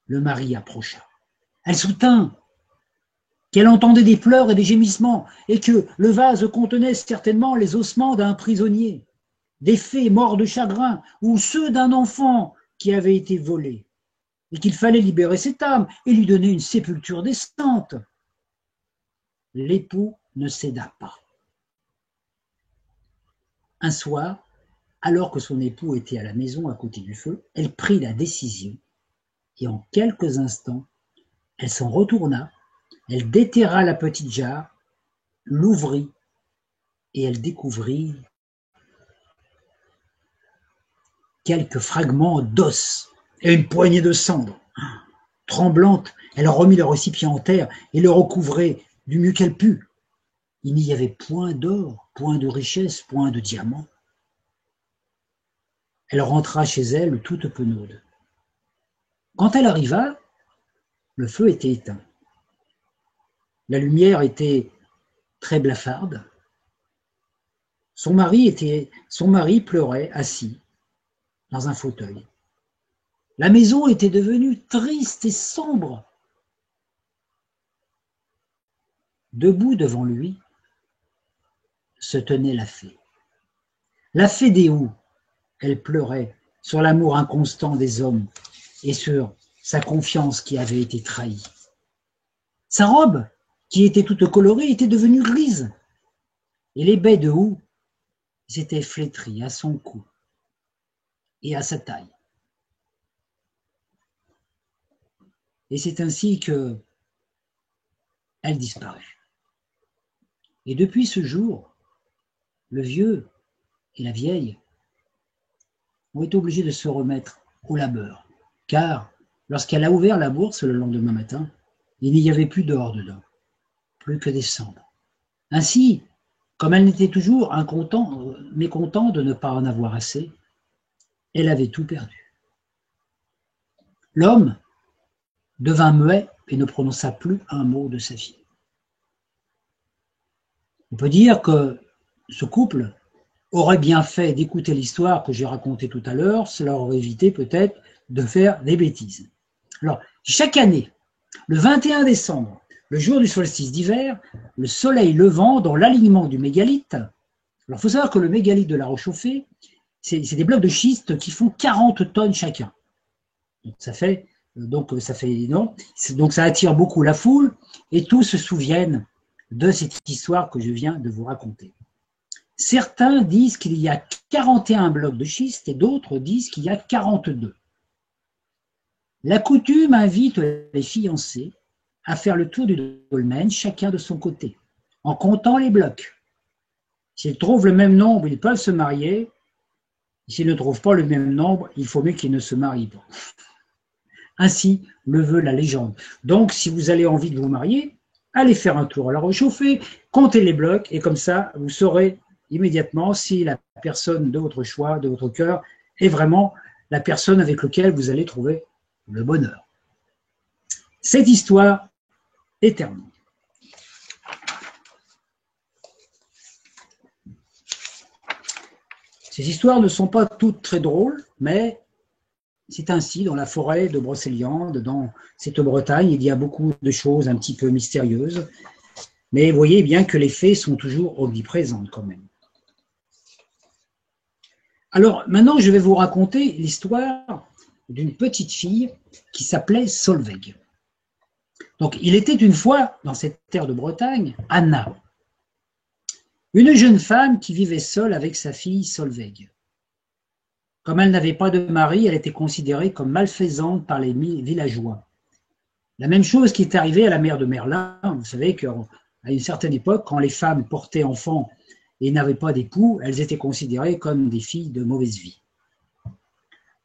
Le mari approcha. Elle soutint qu'elle entendait des pleurs et des gémissements et que le vase contenait certainement les ossements d'un prisonnier, des fées morts de chagrin ou ceux d'un enfant qui avait été volé, et qu'il fallait libérer cette âme et lui donner une sépulture décente. L'époux ne céda pas. Un soir, alors que son époux était à la maison à côté du feu, elle prit la décision et en quelques instants, elle s'en retourna, elle déterra la petite jarre, l'ouvrit et elle découvrit quelques fragments d'os et une poignée de cendres. Tremblante, elle remit le récipient en terre et le recouvrait du mieux qu'elle put. Il n'y avait point d'or, point de richesse, point de diamants. Elle rentra chez elle toute penaude. Quand elle arriva, le feu était éteint. La lumière était très blafarde. Son mari pleurait assis dans un fauteuil. La maison était devenue triste et sombre. Debout devant lui se tenait la fée. La fée des Houes, elle pleurait sur l'amour inconstant des hommes et sur sa confiance qui avait été trahie. Sa robe, qui était toute colorée, était devenue grise. Et les baies de houx s'étaient flétries à son cou et à sa taille. Et c'est ainsi que elle disparut. Et depuis ce jour, le vieux et la vieille ont été obligés de se remettre au labeur, car lorsqu'elle a ouvert la bourse le lendemain matin, il n'y avait plus d'or dedans, plus que des cendres. Ainsi, comme elle n'était toujours mécontente de ne pas en avoir assez, elle avait tout perdu. L'homme devint muet et ne prononça plus un mot de sa fille. On peut dire que ce couple aurait bien fait d'écouter l'histoire que j'ai racontée tout à l'heure, cela aurait évité peut-être de faire des bêtises. Alors, chaque année, le 21 décembre, le jour du solstice d'hiver, le soleil levant dans l'alignement du mégalithe. Alors, il faut savoir que le mégalithe de la Roche-Chauffée, c'est des blocs de schiste qui font 40 tonnes chacun. Donc, ça fait énorme. Donc, ça attire beaucoup la foule et tous se souviennent de cette histoire que je viens de vous raconter. Certains disent qu'il y a 41 blocs de schiste et d'autres disent qu'il y a 42. La coutume invite les fiancés à faire le tour du dolmen, chacun de son côté, en comptant les blocs. S'ils trouvent le même nombre, ils peuvent se marier. S'ils ne trouvent pas le même nombre, il faut mieux qu'ils ne se marient pas. Ainsi le veut la légende. Donc, si vous avez envie de vous marier, allez faire un tour à la Roche-Chauffée, comptez les blocs, et comme ça, vous saurez immédiatement si la personne de votre choix, de votre cœur, est vraiment la personne avec laquelle vous allez trouver le bonheur. Cette histoire est terminée. Ces histoires ne sont pas toutes très drôles, mais c'est ainsi dans la forêt de Brocéliande, dans cette Bretagne, il y a beaucoup de choses un petit peu mystérieuses, mais vous voyez bien que les fées sont toujours omniprésentes quand même. Alors maintenant, je vais vous raconter l'histoire d'une petite fille qui s'appelait Solveig. Donc, il était une fois, dans cette terre de Bretagne, Anna, une jeune femme qui vivait seule avec sa fille Solveig. Comme elle n'avait pas de mari, elle était considérée comme malfaisante par les villageois. La même chose qui est arrivée à la mère de Merlin. Vous savez qu'à une certaine époque, quand les femmes portaient enfants et n'avaient pas d'époux, elles étaient considérées comme des filles de mauvaise vie.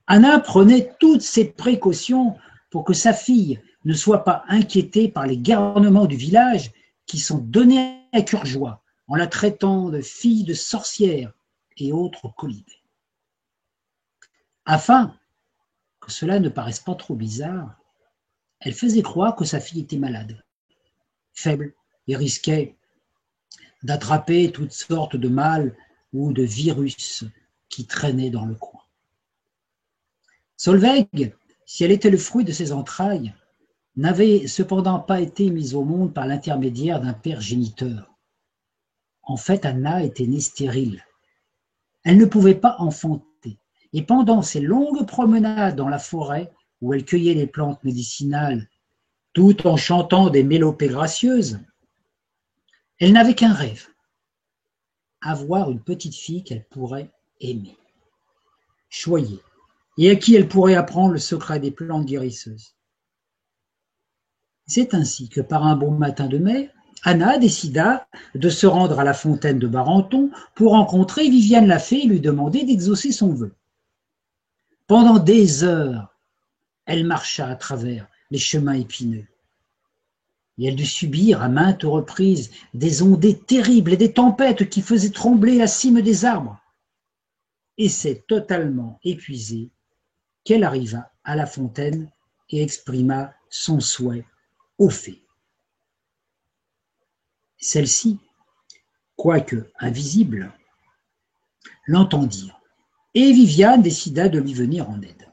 Anna prenait toutes ses précautions pour que sa fille ne soit pas inquiétée par les garnements du village qui sont donnés à cœur joie en la traitant de fille de sorcière et autres colibés. Afin que cela ne paraisse pas trop bizarre, elle faisait croire que sa fille était malade, faible et risquait d'attraper toutes sortes de mâles ou de virus qui traînaient dans le coin. Solveig, si elle était le fruit de ses entrailles, n'avait cependant pas été mise au monde par l'intermédiaire d'un père géniteur. En fait, Anna était née stérile. Elle ne pouvait pas enfanter, et pendant ses longues promenades dans la forêt, où elle cueillait les plantes médicinales, tout en chantant des mélopées gracieuses, elle n'avait qu'un rêve, avoir une petite fille qu'elle pourrait aimer, choyer, et à qui elle pourrait apprendre le secret des plantes guérisseuses. C'est ainsi que par un bon matin de mai, Anna décida de se rendre à la fontaine de Barenton pour rencontrer Viviane la fée et lui demander d'exaucer son vœu. Pendant des heures, elle marcha à travers les chemins épineux. Et elle dut subir à maintes reprises des ondées terribles et des tempêtes qui faisaient trembler la cime des arbres. Et c'est totalement épuisée qu'elle arriva à la fontaine et exprima son souhait aux fées. Celles-ci, quoique invisibles, l'entendirent, et Viviane décida de lui venir en aide.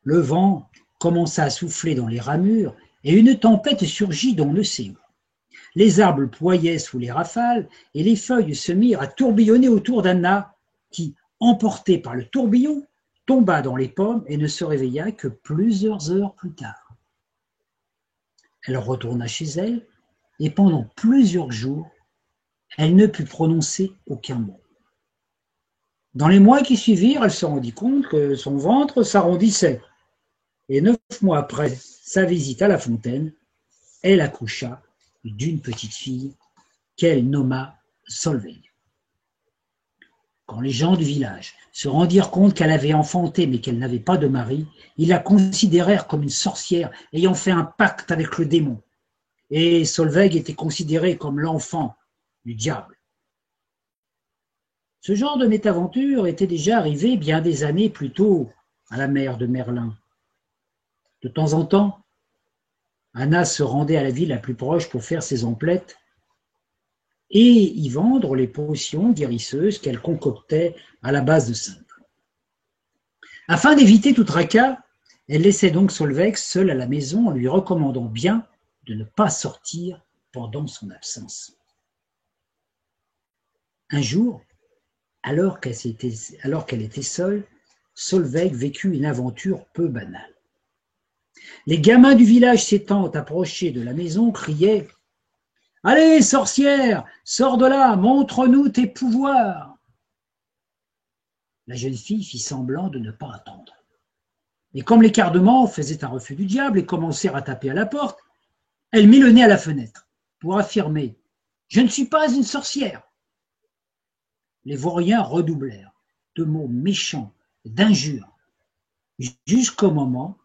Le vent commença à souffler dans les ramures, et une tempête surgit d'on ne sait où. Les arbres ployaient sous les rafales, et les feuilles se mirent à tourbillonner autour d'Anna, qui, emportée par le tourbillon, tomba dans les pommes et ne se réveilla que plusieurs heures plus tard. Elle retourna chez elle, et pendant plusieurs jours, elle ne put prononcer aucun mot. Dans les mois qui suivirent, elle se rendit compte que son ventre s'arrondissait, et 9 mois après sa visite à la fontaine, elle accoucha d'une petite fille qu'elle nomma Solveig. Quand les gens du village se rendirent compte qu'elle avait enfanté mais qu'elle n'avait pas de mari, ils la considérèrent comme une sorcière ayant fait un pacte avec le démon. Et Solveig était considérée comme l'enfant du diable. Ce genre de mésaventure était déjà arrivé bien des années plus tôt à la mère de Merlin. De temps en temps, Anna se rendait à la ville la plus proche pour faire ses emplettes et y vendre les potions guérisseuses qu'elle concoctait à la base de simple. Afin d'éviter tout tracas, elle laissait donc Solveig seule à la maison en lui recommandant bien de ne pas sortir pendant son absence. Un jour, alors qu'elle était seule, Solveig vécut une aventure peu banale. Les gamins du village s'étant approchés de la maison criaient « Allez, sorcière, sors de là, montre-nous tes pouvoirs !» La jeune fille fit semblant de ne pas attendre. Et comme les cardements faisaient un refus du diable et commencèrent à taper à la porte, elle mit le nez à la fenêtre pour affirmer « Je ne suis pas une sorcière !» Les vauriens redoublèrent de mots méchants, d'injures, jusqu'au moment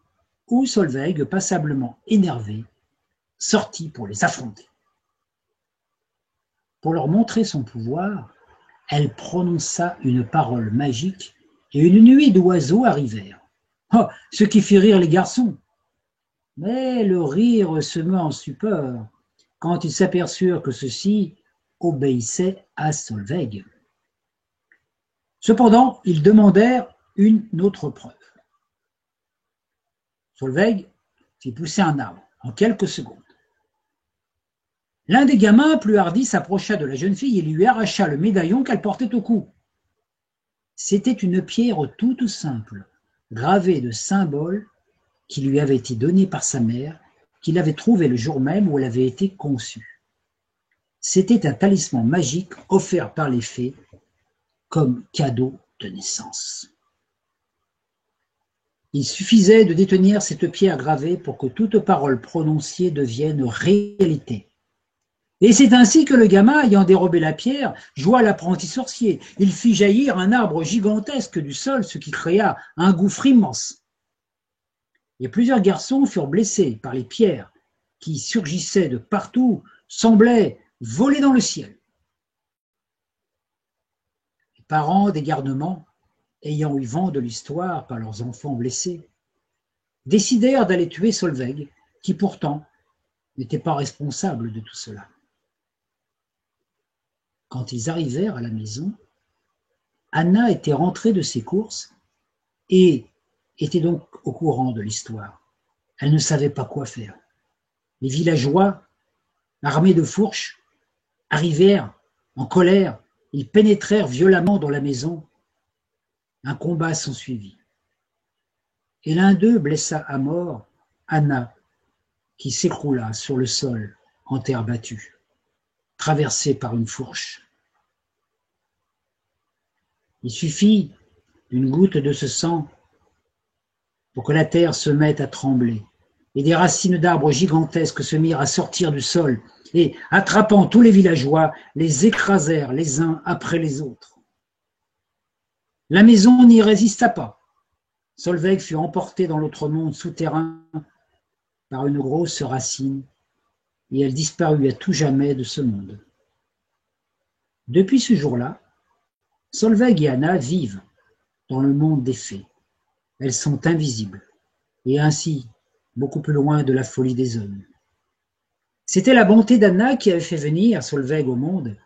où Solveig, passablement énervée, sortit pour les affronter. Pour leur montrer son pouvoir, elle prononça une parole magique et une nuée d'oiseaux arrivèrent. Oh, ce qui fit rire les garçons. Mais le rire se met en stupeur quand ils s'aperçurent que ceux-ci obéissaient à Solveig. Cependant, ils demandèrent une autre preuve. Solveig fit pousser un arbre en quelques secondes. L'un des gamins, plus hardi, s'approcha de la jeune fille et lui arracha le médaillon qu'elle portait au cou. C'était une pierre toute simple, gravée de symboles qui lui avait été donnée par sa mère, qu'il avait trouvé le jour même où elle avait été conçue. C'était un talisman magique offert par les fées comme cadeau de naissance. Il suffisait de détenir cette pierre gravée pour que toute parole prononcée devienne réalité. Et c'est ainsi que le gamin, ayant dérobé la pierre, joua l'apprenti sorcier. Il fit jaillir un arbre gigantesque du sol, ce qui créa un gouffre immense. Et plusieurs garçons furent blessés par les pierres qui surgissaient de partout, semblaient voler dans le ciel. Les parents des garnements, ayant eu vent de l'histoire par leurs enfants blessés, décidèrent d'aller tuer Solveig, qui pourtant n'était pas responsable de tout cela. Quand ils arrivèrent à la maison, Anna était rentrée de ses courses et était donc au courant de l'histoire. Elle ne savait pas quoi faire. Les villageois, armés de fourches, arrivèrent en colère. Ils pénétrèrent violemment dans la maison. Un combat s'ensuivit. Et l'un d'eux blessa à mort Anna, qui s'écroula sur le sol en terre battue, traversée par une fourche. Il suffit d'une goutte de ce sang pour que la terre se mette à trembler, et des racines d'arbres gigantesques se mirent à sortir du sol, et, attrapant tous les villageois, les écrasèrent les uns après les autres. La maison n'y résista pas. Solveig fut emportée dans l'autre monde souterrain par une grosse racine, et elle disparut à tout jamais de ce monde. Depuis ce jour-là, Solveig et Anna vivent dans le monde des fées. Elles sont invisibles, et ainsi beaucoup plus loin de la folie des hommes. C'était la bonté d'Anna qui avait fait venir Solveig au monde.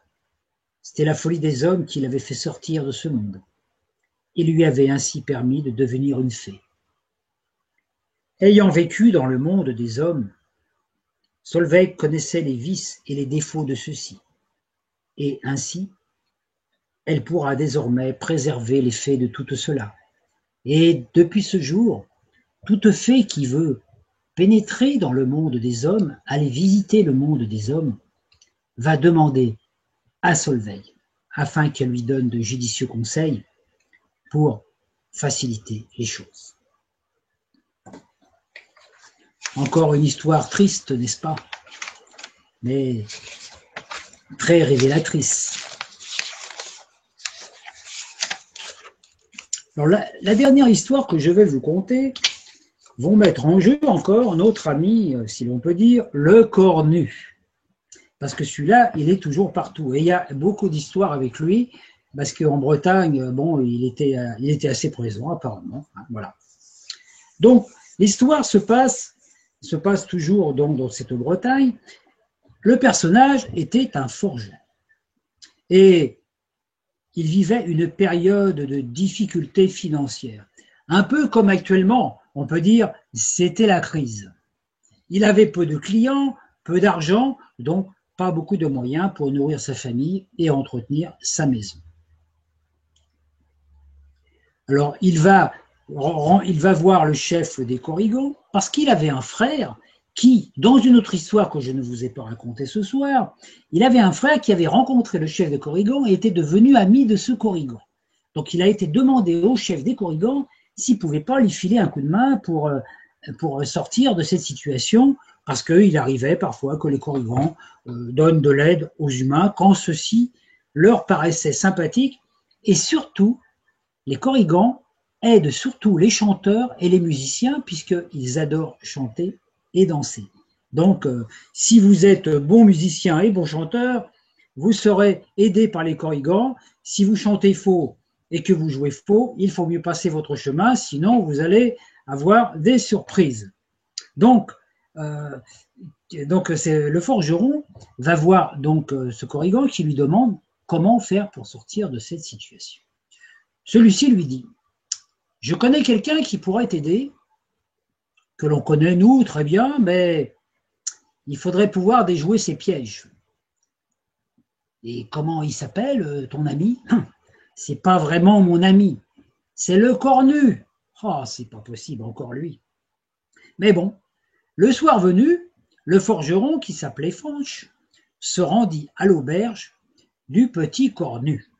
C'était la folie des hommes qui l'avait fait sortir de ce monde, et lui avait ainsi permis de devenir une fée. Ayant vécu dans le monde des hommes, Solveig connaissait les vices et les défauts de ceux-ci, et ainsi, elle pourra désormais préserver les fées de tout cela. Et depuis ce jour, toute fée qui veut pénétrer dans le monde des hommes, aller visiter le monde des hommes, va demander à Solveig, afin qu'elle lui donne de judicieux conseils pour faciliter les choses. Encore une histoire triste, n'est-ce pas? Mais très révélatrice. Alors la dernière histoire que je vais vous conter vont mettre en jeu encore notre ami, si l'on peut dire, le cornu. Parce que celui-là, il est toujours partout. Et il y a beaucoup d'histoires avec lui, parce qu'en Bretagne, bon, il était assez présent apparemment. Hein, voilà. Donc, l'histoire se passe toujours dans cette Bretagne. Le personnage était un forgeron. Et il vivait une période de difficultés financières. Un peu comme actuellement, on peut dire, c'était la crise. Il avait peu de clients, peu d'argent, donc pas beaucoup de moyens pour nourrir sa famille et entretenir sa maison. Alors, il va voir le chef des Corrigans parce qu'il avait un frère qui, dans une autre histoire que je ne vous ai pas racontée ce soir, il avait un frère qui avait rencontré le chef des Corrigans et était devenu ami de ce Corrigan. Donc, il a été demandé au chef des Corrigans s'il ne pouvait pas lui filer un coup de main pour sortir de cette situation, parce qu'il arrivait parfois que les Corrigans donnent de l'aide aux humains quand ceci leur paraissait sympathique, et surtout, les Corrigans aident surtout les chanteurs et les musiciens, puisqu'ils adorent chanter et danser. Donc, si vous êtes bon musicien et bon chanteur, vous serez aidé par les Corrigans. Si vous chantez faux et que vous jouez faux, il faut mieux passer votre chemin, sinon vous allez avoir des surprises. Donc le forgeron va voir donc ce Corrigan qui lui demande comment faire pour sortir de cette situation. Celui-ci lui dit, je connais quelqu'un qui pourrait t'aider, que l'on connaît nous très bien, mais il faudrait pouvoir déjouer ses pièges. Et comment il s'appelle, ton ami? C'est pas vraiment mon ami, c'est le cornu. Oh, c'est pas possible, encore lui. Mais bon, le soir venu, le forgeron, qui s'appelait Fanch, se rendit à l'auberge du petit cornu.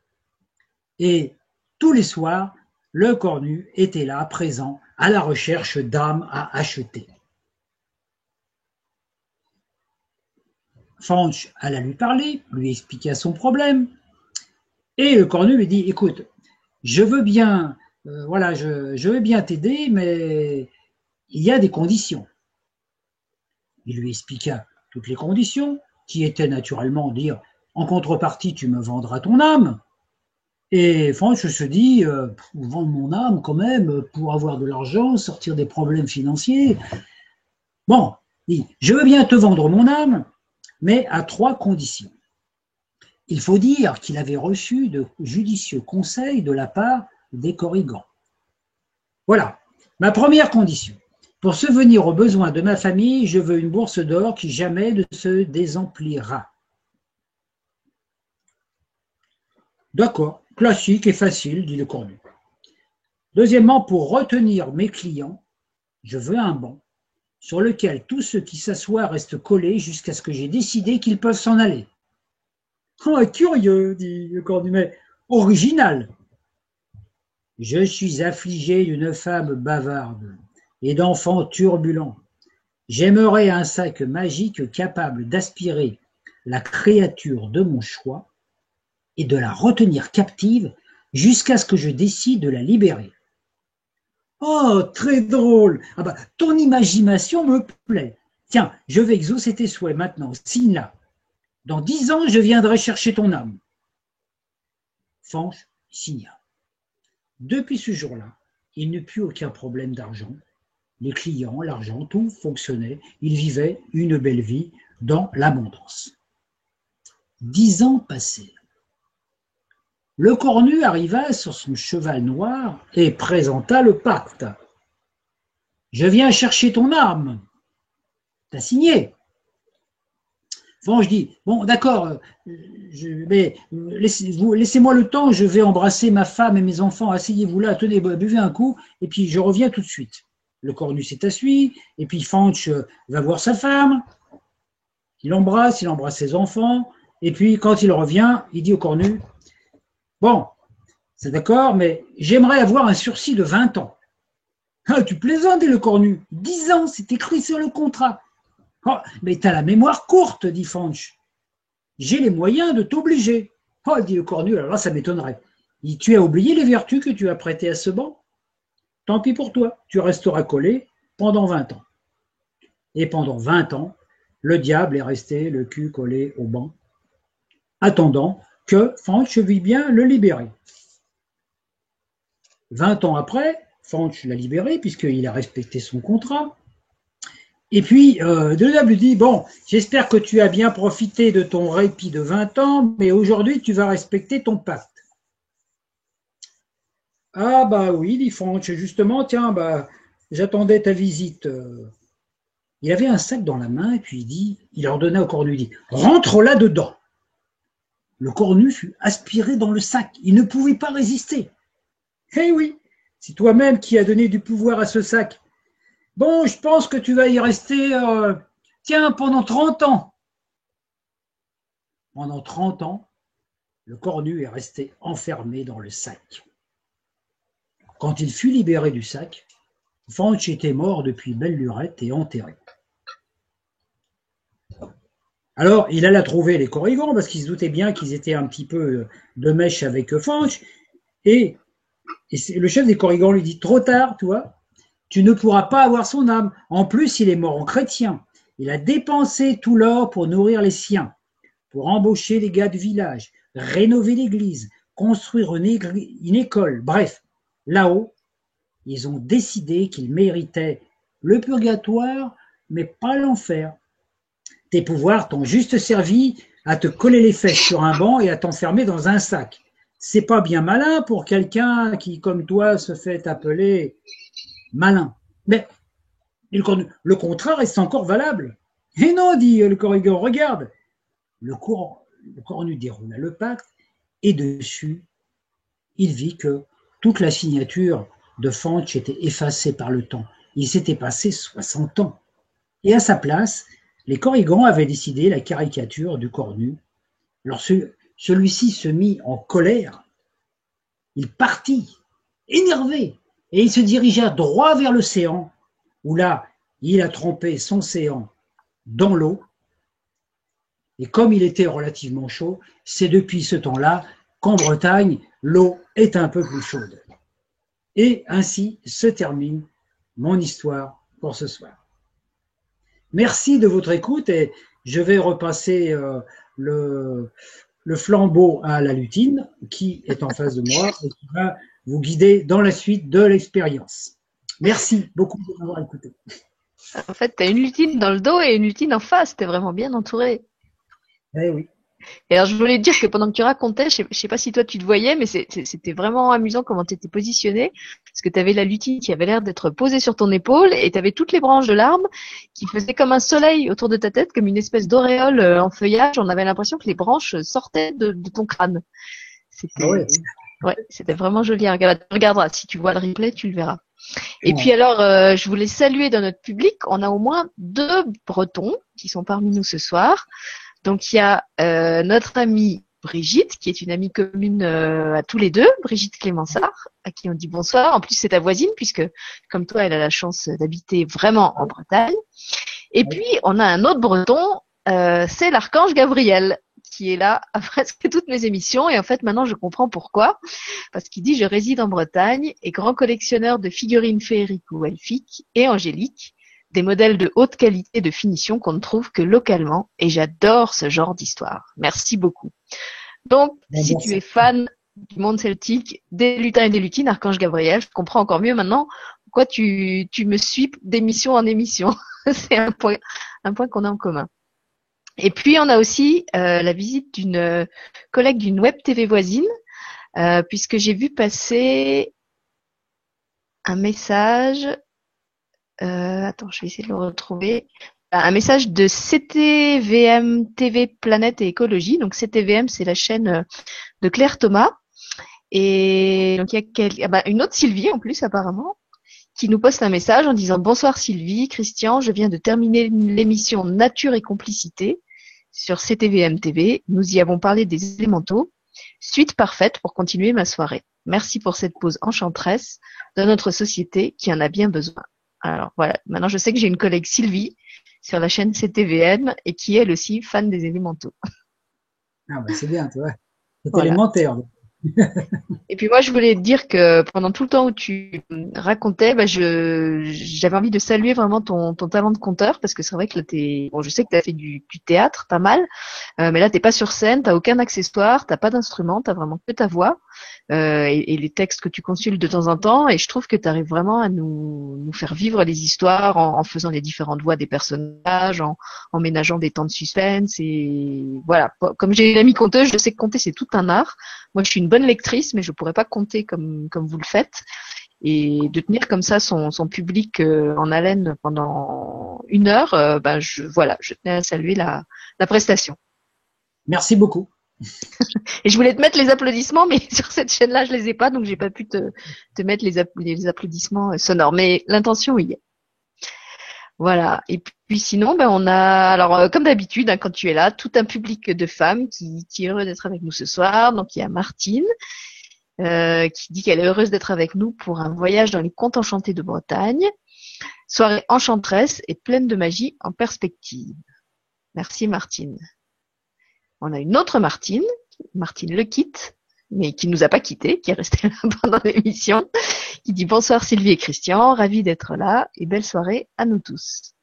Et tous les soirs, le cornu était là, présent, à la recherche d'âmes à acheter. Fanch alla lui parler, lui expliqua son problème, et le cornu lui dit, écoute, je veux bien, je veux bien t'aider, mais il y a des conditions. Il lui expliqua toutes les conditions, qui étaient naturellement dire, en contrepartie, tu me vendras ton âme. Et Fanch se dit, vendre mon âme quand même pour avoir de l'argent, sortir des problèmes financiers. Bon, il dit, je veux bien te vendre mon âme, mais à 3 conditions. Il faut dire qu'il avait reçu de judicieux conseils de la part des Korrigans. Voilà, ma première condition. Pour subvenir aux besoins de ma famille, je veux une bourse d'or qui jamais ne se désemplira. D'accord, classique et facile, dit le cornu. Deuxièmement, pour retenir mes clients, je veux un banc sur lequel tous ceux qui s'assoient restent collés jusqu'à ce que j'ai décidé qu'ils peuvent s'en aller. Oh, curieux, dit le cornu, mais original. Je suis affligé d'une femme bavarde et d'enfants turbulents. J'aimerais un sac magique capable d'aspirer la créature de mon choix et de la retenir captive jusqu'à ce que je décide de la libérer. Oh, très drôle. Ah bah, ton imagination me plaît. Tiens, je vais exaucer tes souhaits maintenant. Signe là. Dans 10 ans, je viendrai chercher ton âme. Fanch signa. Depuis ce jour-là, il n'eut plus aucun problème d'argent. Les clients, l'argent, tout fonctionnait. Il vivait une belle vie dans l'abondance. 10 ans passèrent. Le cornu arriva sur son cheval noir et présenta le pacte. Je viens chercher ton âme. T'as signé. Fanch dit, bon, d'accord, mais laissez-moi le temps, je vais embrasser ma femme et mes enfants, asseyez-vous là, tenez, buvez un coup, et puis je reviens tout de suite. Le cornu s'est assis, et puis Fanch va voir sa femme, il embrasse ses enfants, et puis quand il revient, il dit au cornu, bon, c'est d'accord, mais j'aimerais avoir un sursis de 20 ans. Ah, tu plaisantes, dit le cornu, 10 ans, c'est écrit sur le contrat. Oh, mais t'as la mémoire courte, dit Fanch. J'ai les moyens de t'obliger. Oh, dit le cornu, alors là, ça m'étonnerait. Tu as oublié les vertus que tu as prêtées à ce banc? Tant pis pour toi, tu resteras collé pendant 20 ans. Et pendant 20 ans, le diable est resté le cul collé au banc, attendant que Fanch veuille bien le libérer. 20 ans après, Fanch l'a libéré puisqu'il a respecté son contrat. Et puis, le diable dit, bon, j'espère que tu as bien profité de ton répit de 20 ans, mais aujourd'hui, tu vas respecter ton pacte. Ah bah oui, dit Fanch, justement, tiens, bah, j'attendais ta visite. Il avait un sac dans la main, et puis il ordonna au cornu, il dit, rentre là-dedans. Le cornu fut aspiré dans le sac, il ne pouvait pas résister. Eh oui, c'est toi-même qui as donné du pouvoir à ce sac. Bon, je pense que tu vas y rester, pendant 30 ans. Pendant 30 ans, le cornu est resté enfermé dans le sac. Quand il fut libéré du sac, Fanch était mort depuis belle lurette et enterré. Alors, il alla trouver les Korrigans, parce qu'il se doutait bien qu'ils étaient un petit peu de mèche avec Fanch, et le chef des Korrigans lui dit, trop tard, tu vois, tu ne pourras pas avoir son âme. En plus, il est mort en chrétien. Il a dépensé tout l'or pour nourrir les siens, pour embaucher les gars du village, rénover l'église, construire une école. Bref, là-haut, ils ont décidé qu'il méritait le purgatoire, mais pas l'enfer. Tes pouvoirs t'ont juste servi à te coller les fesses sur un banc et à t'enfermer dans un sac. c'est pas bien malin pour quelqu'un qui, comme toi, se fait appeler malin. Mais le contraire est encore valable. Et non, dit le Corrigan, regarde. Le cornu déroula le pacte et dessus, il vit que toute la signature de Fanch était effacée par le temps. Il s'était passé 60 ans. Et à sa place, les Corrigans avaient décidé la caricature du cornu. Alors celui-ci se mit en colère. Il partit, énervé, et il se dirigea droit vers l'océan, où là, il a trempé son séant dans l'eau. Et comme il était relativement chaud, c'est depuis ce temps-là qu'en Bretagne, l'eau est un peu plus chaude. Et ainsi se termine mon histoire pour ce soir. Merci de votre écoute et je vais repasser le flambeau à la lutine qui est en face de moi et qui va vous guider dans la suite de l'expérience. Merci beaucoup de m'avoir écouté. En fait, tu as une lutine dans le dos et une lutine en face. Tu es vraiment bien entouré. Eh oui. Et alors, je voulais te dire que pendant que tu racontais, je sais pas si toi tu te voyais, mais c'était vraiment amusant comment tu étais positionné. Parce que tu avais la lutine qui avait l'air d'être posée sur ton épaule et tu avais toutes les branches de l'arbre qui faisaient comme un soleil autour de ta tête, comme une espèce d'auréole en feuillage. On avait l'impression que les branches sortaient de ton crâne. C'était vraiment joli à regarder. Tu regarderas, si tu vois le replay, tu le verras. Et puis alors, je voulais saluer dans notre public, on a au moins 2 Bretons qui sont parmi nous ce soir. Donc il y a notre amie Brigitte, qui est une amie commune à tous les deux, Brigitte Clémensart, à qui on dit bonsoir. En plus, c'est ta voisine, puisque comme toi, elle a la chance d'habiter vraiment en Bretagne. Et puis, on a un autre Breton, c'est l'archange Gabriel, qui est là à presque toutes mes émissions. Et en fait, maintenant, je comprends pourquoi. Parce qu'il dit « Je réside en Bretagne et grand collectionneur de figurines féeriques ou elfiques et angéliques. » Des modèles de haute qualité de finition qu'on ne trouve que localement et j'adore ce genre d'histoire. Merci beaucoup. Donc, si tu es fan du monde celtique, des lutins et des lutines, Archange Gabriel, je comprends encore mieux maintenant pourquoi tu me suis d'émission en émission. C'est un point qu'on a en commun. Et puis, on a aussi la visite d'une collègue d'une web TV voisine, puisque j'ai vu passer un message. Attends, je vais essayer de le retrouver. Un message de CTVM TV Planète et Écologie. Donc CTVM, c'est la chaîne de Claire Thomas. Et donc il y a une autre Sylvie en plus apparemment qui nous poste un message en disant bonsoir Sylvie, Christian, je viens de terminer l'émission Nature et complicité sur CTVM TV. Nous y avons parlé des élémentaux. Suite parfaite pour continuer ma soirée. Merci pour cette pause enchanteresse de notre société qui en a bien besoin. Alors voilà, maintenant je sais que j'ai une collègue Sylvie sur la chaîne CTVM et qui est elle aussi fan des élémentaux. Ah bah c'est bien, tu vois. C'est élémentaire. Et puis moi je voulais te dire que pendant tout le temps où tu racontais, j'avais envie de saluer vraiment ton talent de conteur parce que c'est vrai que là je sais que tu as fait du théâtre pas mal, mais là t'es pas sur scène, t'as aucun accessoire, t'as pas d'instrument, t'as vraiment que ta voix. Et les textes que tu consultes de temps en temps, et je trouve que tu arrives vraiment à nous faire vivre les histoires en faisant les différentes voix des personnages, en ménageant des temps de suspense, et voilà. Comme j'ai une amie conteuse, je sais que compter c'est tout un art. Moi je suis une bonne lectrice, mais je pourrais pas compter comme vous le faites. Et de tenir comme ça son public en haleine pendant 1 heure, je tenais à saluer la prestation. Merci beaucoup. Et je voulais te mettre les applaudissements, mais sur cette chaîne-là, je les ai pas, donc j'ai pas pu te mettre les applaudissements sonores. Mais l'intention y est. Voilà. Et puis sinon, on a, alors comme d'habitude, quand tu es là, tout un public de femmes qui est heureux d'être avec nous ce soir. Donc il y a Martine qui dit qu'elle est heureuse d'être avec nous pour un voyage dans les contes enchantés de Bretagne. Soirée enchanteresse et pleine de magie en perspective. Merci Martine. On a une autre Martine Lequitte, mais qui nous a pas quittés, qui est restée là pendant l'émission, qui dit bonsoir Sylvie et Christian, ravi d'être là et belle soirée à nous tous.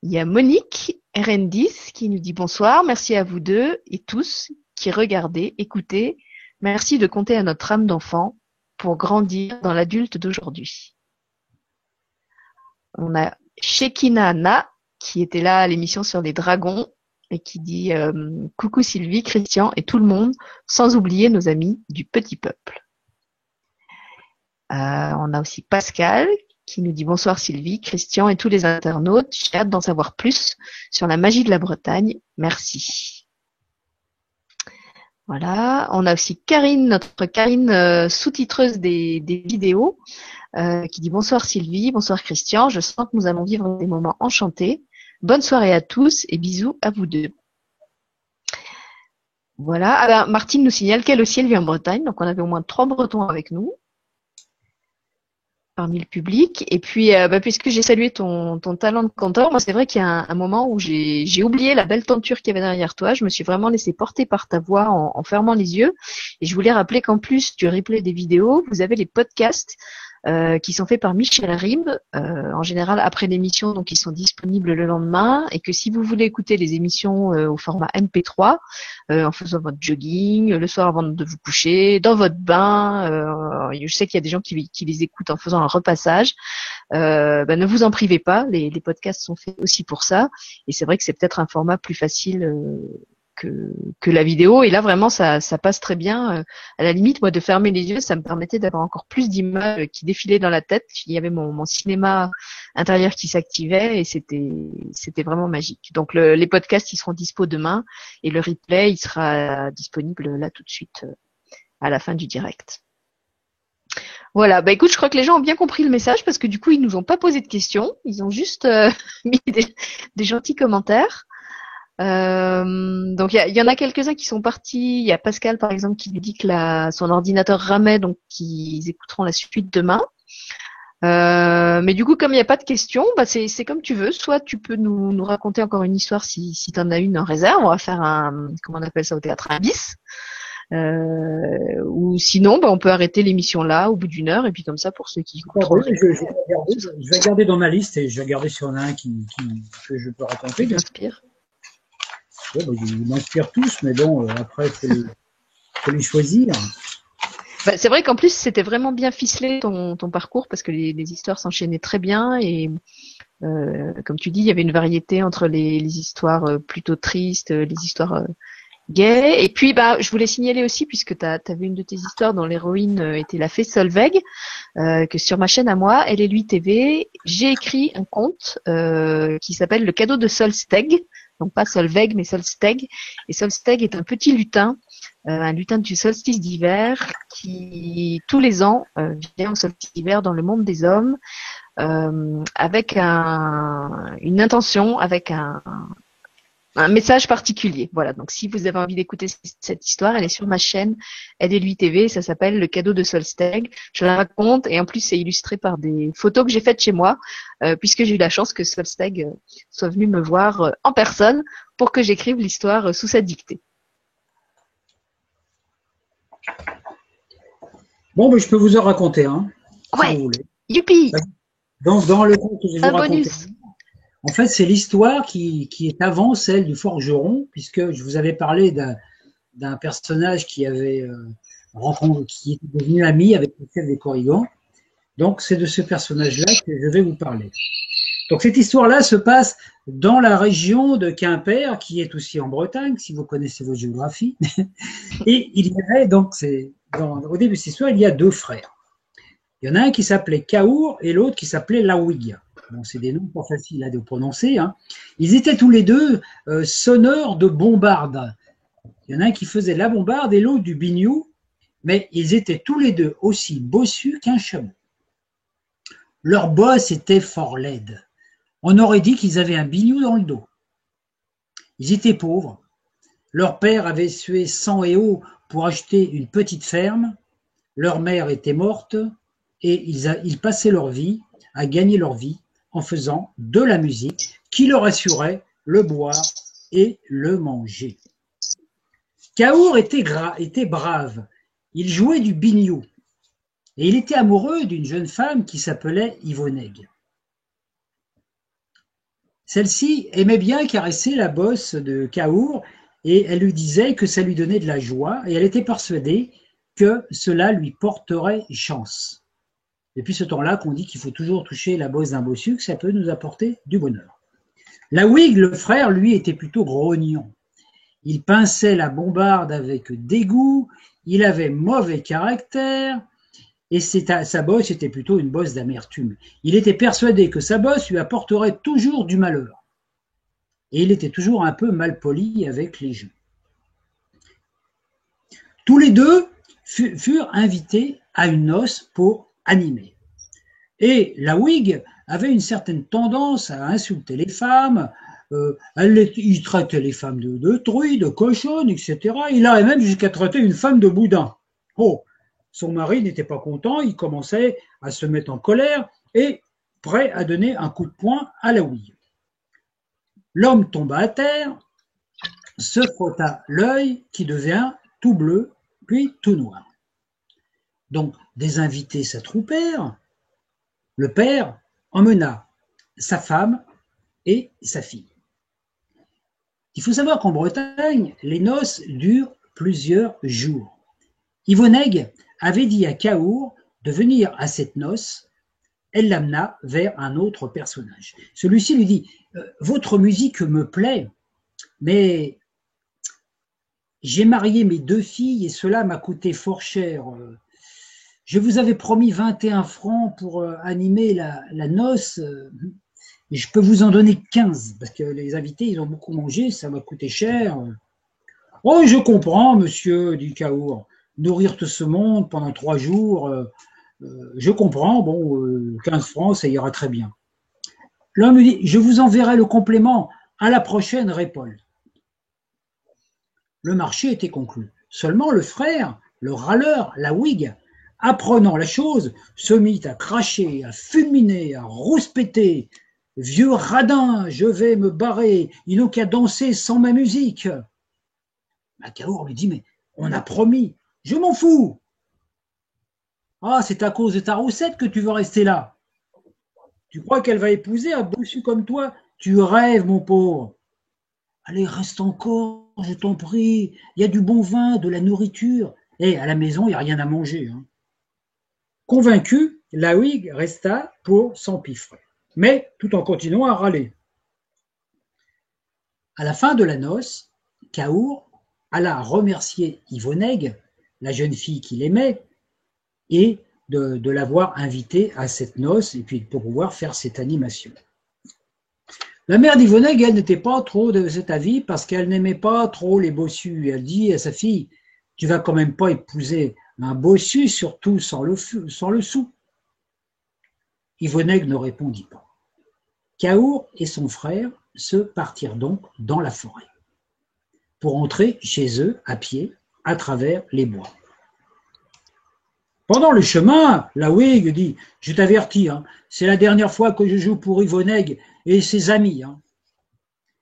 Il y a Monique RN10 qui nous dit bonsoir, merci à vous deux et tous qui regardez, écoutez, merci de compter à notre âme d'enfant pour grandir dans l'adulte d'aujourd'hui. On a Shekina Anna qui était là à l'émission sur les dragons et qui dit coucou Sylvie, Christian et tout le monde, sans oublier nos amis du petit peuple. On a aussi Pascal qui nous dit bonsoir Sylvie, Christian et tous les internautes. J'ai hâte d'en savoir plus sur la magie de la Bretagne. Merci. Voilà. On a aussi Karine, notre Karine sous-titreuse des vidéos, qui dit bonsoir Sylvie, bonsoir Christian. Je sens que nous allons vivre des moments enchantés. Bonne soirée à tous et bisous à vous deux. Voilà. Alors, Martine nous signale qu'elle aussi elle vit en Bretagne, donc on avait au moins 3 Bretons avec nous parmi le public. Et puis, puisque j'ai salué ton talent de canteur, moi c'est vrai qu'il y a un moment où j'ai oublié la belle tenture qu'il y avait derrière toi. Je me suis vraiment laissée porter par ta voix en fermant les yeux. Et je voulais rappeler qu'en plus du replay des vidéos, vous avez les podcasts qui sont faits par Michel Ribes, en général après l'émission, donc ils sont disponibles le lendemain, et que si vous voulez écouter les émissions au format MP3, en faisant votre jogging, le soir avant de vous coucher, dans votre bain, je sais qu'il y a des gens qui les écoutent en faisant un repassage, ne vous en privez pas, les podcasts sont faits aussi pour ça, et c'est vrai que c'est peut-être un format plus facile que la vidéo, et là vraiment ça passe très bien. À la limite, moi, de fermer les yeux, ça me permettait d'avoir encore plus d'images qui défilaient dans la tête. Il y avait mon cinéma intérieur qui s'activait et c'était vraiment magique. Donc les podcasts ils seront dispo demain et le replay il sera disponible là tout de suite à la fin du direct. Voilà, écoute, je crois que les gens ont bien compris le message parce que du coup ils nous ont pas posé de questions, ils ont juste mis des gentils commentaires. Donc il y en a quelques-uns qui sont partis. Il y a Pascal par exemple qui lui dit que son ordinateur ramait, donc qu'ils écouteront la suite demain. Mais du coup comme il n'y a pas de questions, c'est comme tu veux. Soit tu peux nous raconter encore une histoire si tu en as une en réserve. On va faire comment on appelle ça au théâtre, un bis. Ou sinon on peut arrêter l'émission là au bout d'1 heure et puis comme ça pour ceux qui écoutent. Je vais regarder dans ma liste et je vais regarder si on a un que je peux raconter. Qui m'inspire. Ouais, ils m'inspirent tous, mais bon, après, il faut les choisir. C'est vrai qu'en plus, c'était vraiment bien ficelé ton parcours parce que les histoires s'enchaînaient très bien et comme tu dis, il y avait une variété entre les histoires plutôt tristes, les histoires gaies. Et puis, je voulais signaler aussi, puisque tu avais une de tes histoires dont l'héroïne était la fée Solveig, que sur ma chaîne à moi, Elle et lui TV, j'ai écrit un conte qui s'appelle Le cadeau de Solsteg. Donc pas Solveig, mais Solsteg. Et Solsteg est un petit lutin, un lutin du solstice d'hiver qui, tous les ans, vient au solstice d'hiver dans le monde des hommes avec une intention, avec un message particulier. Voilà, donc si vous avez envie d'écouter cette histoire, elle est sur ma chaîne Elle et lui TV, ça s'appelle Le cadeau de Solsteg. Je la raconte et en plus c'est illustré par des photos que j'ai faites chez moi, puisque j'ai eu la chance que Solsteg soit venu me voir en personne pour que j'écrive l'histoire sous sa dictée. Bon, je peux vous en raconter un, si vous voulez. Youpi. Dans le conte que je vais vous raconter. Bonus. En fait, c'est l'histoire qui est avant celle du forgeron, puisque je vous avais parlé d'un personnage qui avait qui était devenu ami avec le chef des Corrigans. Donc, c'est de ce personnage-là que je vais vous parler. Donc, cette histoire-là se passe dans la région de Quimper, qui est aussi en Bretagne, si vous connaissez votre géographie. Et il y avait donc, au début de cette histoire, il y a 2 frères. Il y en a un qui s'appelait Caour et l'autre qui s'appelait Lawig. Bon, c'est des noms pas faciles à prononcer. Hein. Ils étaient tous les deux sonneurs de bombarde. Il y en a un qui faisait la bombarde et l'autre du biniou, mais ils étaient tous les deux aussi bossus qu'un chameau. Leur bosse était fort laide. On aurait dit qu'ils avaient un biniou dans le dos. Ils étaient pauvres. Leur père avait sué sang et eau pour acheter une petite ferme. Leur mère était morte et ils passaient leur vie à gagner leur vie en faisant de la musique qui leur assurait le boire et le manger. Caour était brave. Il jouait du biniou et il était amoureux d'une jeune femme qui s'appelait Yvonneig. Celle-ci aimait bien caresser la bosse de Caour et elle lui disait que ça lui donnait de la joie et elle était persuadée que cela lui porterait chance. Depuis ce temps-là qu'on dit qu'il faut toujours toucher la bosse d'un bossu, que ça peut nous apporter du bonheur. La Whig, le frère, lui, était plutôt grognon. Il pinçait la bombarde avec dégoût, il avait mauvais caractère, et sa bosse était plutôt une bosse d'amertume. Il était persuadé que sa bosse lui apporterait toujours du malheur. Et il était toujours un peu malpoli avec les gens. Tous les deux furent invités à une noce pour animer. Et la Whig avait une certaine tendance à insulter les femmes, il traitait les femmes de truies, de cochonnes, etc. Il avait même jusqu'à traiter une femme de boudin. Oh, son mari n'était pas content, il commençait à se mettre en colère et prêt à donner un coup de poing à la Whig. L'homme tomba à terre, se frotta l'œil qui devient tout bleu, puis tout noir. Donc, des invités s'attroupèrent. Le père emmena sa femme et sa fille. Il faut savoir qu'en Bretagne, les noces durent plusieurs jours. Yvonègue avait dit à Cahour de venir à cette noce. Elle l'amena vers un autre personnage. Celui-ci lui dit « Votre musique me plaît, mais j'ai marié mes 2 filles et cela m'a coûté fort cher. Je vous avais promis 21 francs pour animer la noce, et je peux vous en donner 15, parce que les invités, ils ont beaucoup mangé, ça m'a coûté cher. » « Oh, je comprends, monsieur, dit Cahour. Nourrir tout ce monde pendant 3 jours, je comprends, bon, 15 francs, ça ira très bien. » L'homme lui dit « Je vous enverrai le complément à la prochaine récolte. » Le marché était conclu. Seulement le frère, le râleur, la Whig, apprenant la chose, se mit à cracher, à fulminer, à rouspéter. « Vieux radin, je vais me barrer, ils n'ont qu'à danser sans ma musique. » Cahour lui dit « Mais on a promis. »« Je m'en fous. »« Ah, c'est à cause de ta roussette que tu veux rester là. Tu crois qu'elle va épouser un bossu comme toi? Tu rêves, mon pauvre. Allez, reste encore, je t'en prie. Il y a du bon vin, de la nourriture. Et à la maison, il n'y a rien à manger. Hein. » Convaincu, la Whig resta pour s'empiffrer, mais tout en continuant à râler. À la fin de la noce, Cahour alla remercier Yvonègue, la jeune fille qu'il aimait, et de l'avoir invitée à cette noce, et puis pour pouvoir faire cette animation. La mère d'Yvonègue, elle n'était pas trop de cet avis, parce qu'elle n'aimait pas trop les bossus. Elle dit à sa fille, « Tu vas quand même pas épouser un bossu, surtout sans le sou. » Yvonègue ne répondit pas. Cahour et son frère se partirent donc dans la forêt pour entrer chez eux à pied à travers les bois. Pendant le chemin, la Whig dit « Je t'avertis, hein, c'est la dernière fois que je joue pour Yvonègue et ses amis. Hein.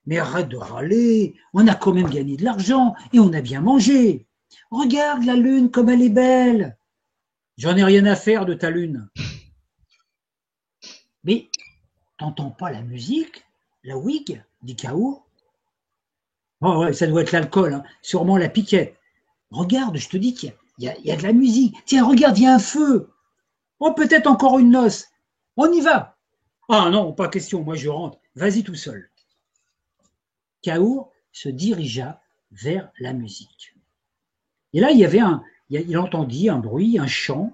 Mais arrête de râler, on a quand même gagné de l'argent et on a bien mangé. Regarde la lune comme elle est belle. J'en ai rien à faire de ta lune. » Mais t'entends pas la musique, la Whig, dit Cahour. Oh ouais, ça doit être l'alcool, hein. Sûrement la piquette. Regarde, je te dis qu'il y a de la musique. Tiens, regarde, il y a un feu. Oh, peut-être encore une noce. On y va. Ah non, pas question, moi je rentre. Vas-y tout seul. Cahour se dirigea vers la musique. Et là, il entendit un bruit, un chant.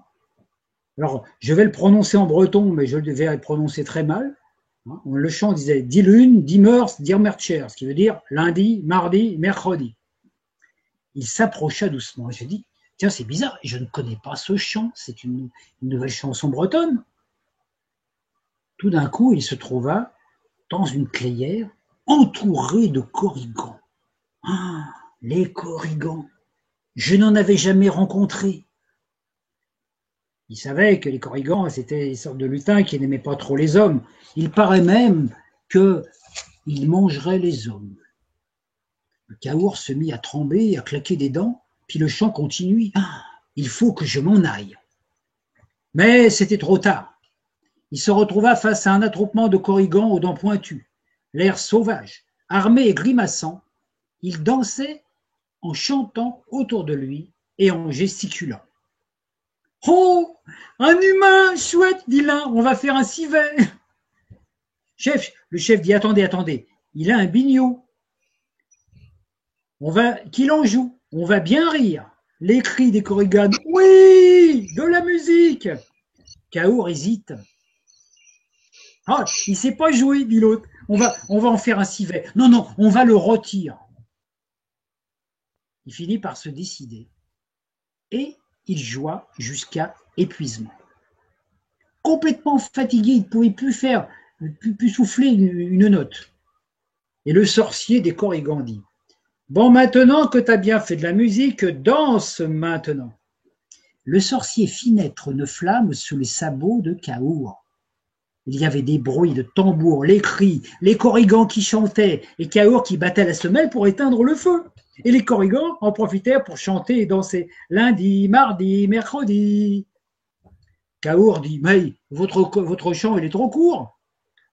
Alors, je vais le prononcer en breton, mais je vais le prononcer très mal. Le chant disait « Die Lune, die Meurs, die Mercher », ce qui veut dire lundi, mardi, mercredi. Il s'approcha doucement. J'ai dit « Tiens, c'est bizarre, je ne connais pas ce chant, c'est une nouvelle chanson bretonne. » Tout d'un coup, il se trouva dans une clairière entourée de corrigans. Ah, les corrigans, je n'en avais jamais rencontré. Il savait que les corrigans, c'était des sortes de lutins qui n'aimaient pas trop les hommes. Il paraît même qu'ils mangeraient les hommes. Le Cahour se mit à trembler, à claquer des dents, puis le chant continue. Ah, il faut que je m'en aille. Mais c'était trop tard. Il se retrouva face à un attroupement de corrigans aux dents pointues, l'air sauvage, armés et grimaçants. Ils dansaient en chantant autour de lui et en gesticulant. « Oh, un humain, chouette, dit l'un, on va faire un civet. » Le chef dit « Attendez, il a un bignot. Qu'il en joue. On va bien rire. Les cris des Korrigan. Oui, de la musique. Kaour hésite. Ah, il ne sait pas jouer, dit l'autre. On va en faire un civet. Non, non, on va le rôtir. Il finit par se décider. Et il joua jusqu'à épuisement. Complètement fatigué, il ne pouvait plus souffler une note. Et le sorcier des Korrigan dit: bon, maintenant que tu as bien fait de la musique, danse maintenant. Le sorcier fit naître une flamme sous les sabots de Kaour. Il y avait des bruits de tambours, les cris, les Korrigans qui chantaient et Kaour qui battait la semelle pour éteindre le feu. Et les Korrigans en profitèrent pour chanter et danser lundi, mardi, mercredi. Kaour dit: mais votre chant, il est trop court.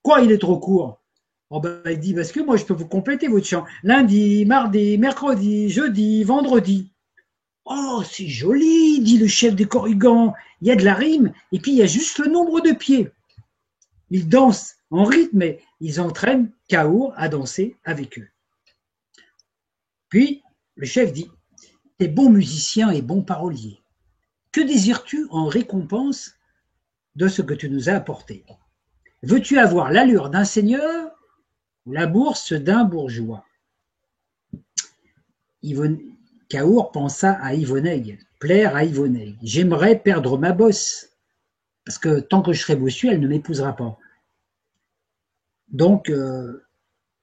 Quoi, il est trop court? Oh ben, il dit: parce que moi, je peux vous compléter votre chant. Lundi, mardi, mercredi, jeudi, vendredi. Oh, c'est joli, dit le chef des Korrigans. Il y a de la rime et puis il y a juste le nombre de pieds. Ils dansent en rythme et ils entraînent Kaour à danser avec eux. Puis, le chef dit: t'es bon musicien et bon parolier. Que désires-tu en récompense de ce que tu nous as apporté? Veux-tu avoir l'allure d'un seigneur ou la bourse d'un bourgeois? Kaour pensa à Yvonneig, plaire à Yvonneig. J'aimerais perdre ma bosse, parce que tant que je serai bossu, elle ne m'épousera pas. Donc,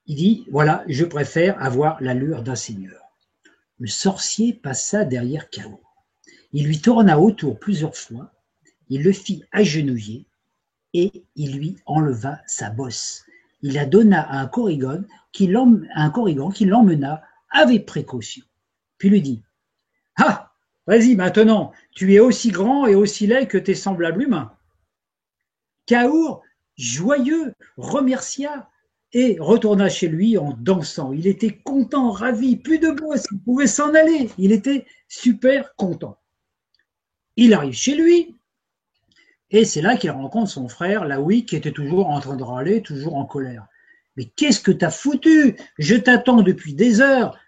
il dit: voilà, je préfère avoir l'allure d'un seigneur. Le sorcier passa derrière Kaour. Il lui tourna autour plusieurs fois, il le fit agenouiller et il lui enleva sa bosse. Il la donna à un Korrigan qui l'emmena avec précaution. Puis lui dit: ah, vas-y maintenant, tu es aussi grand et aussi laid que tes semblables humains. Kaour, joyeux, remercia et retourna chez lui en dansant. Il était content, ravi, plus de bosse, il pouvait s'en aller. Il était super content. Il arrive chez lui et c'est là qu'il rencontre son frère, Laoui, qui était toujours en train de râler, toujours en colère. Mais qu'est-ce que t'as foutu? Je t'attends depuis des heures.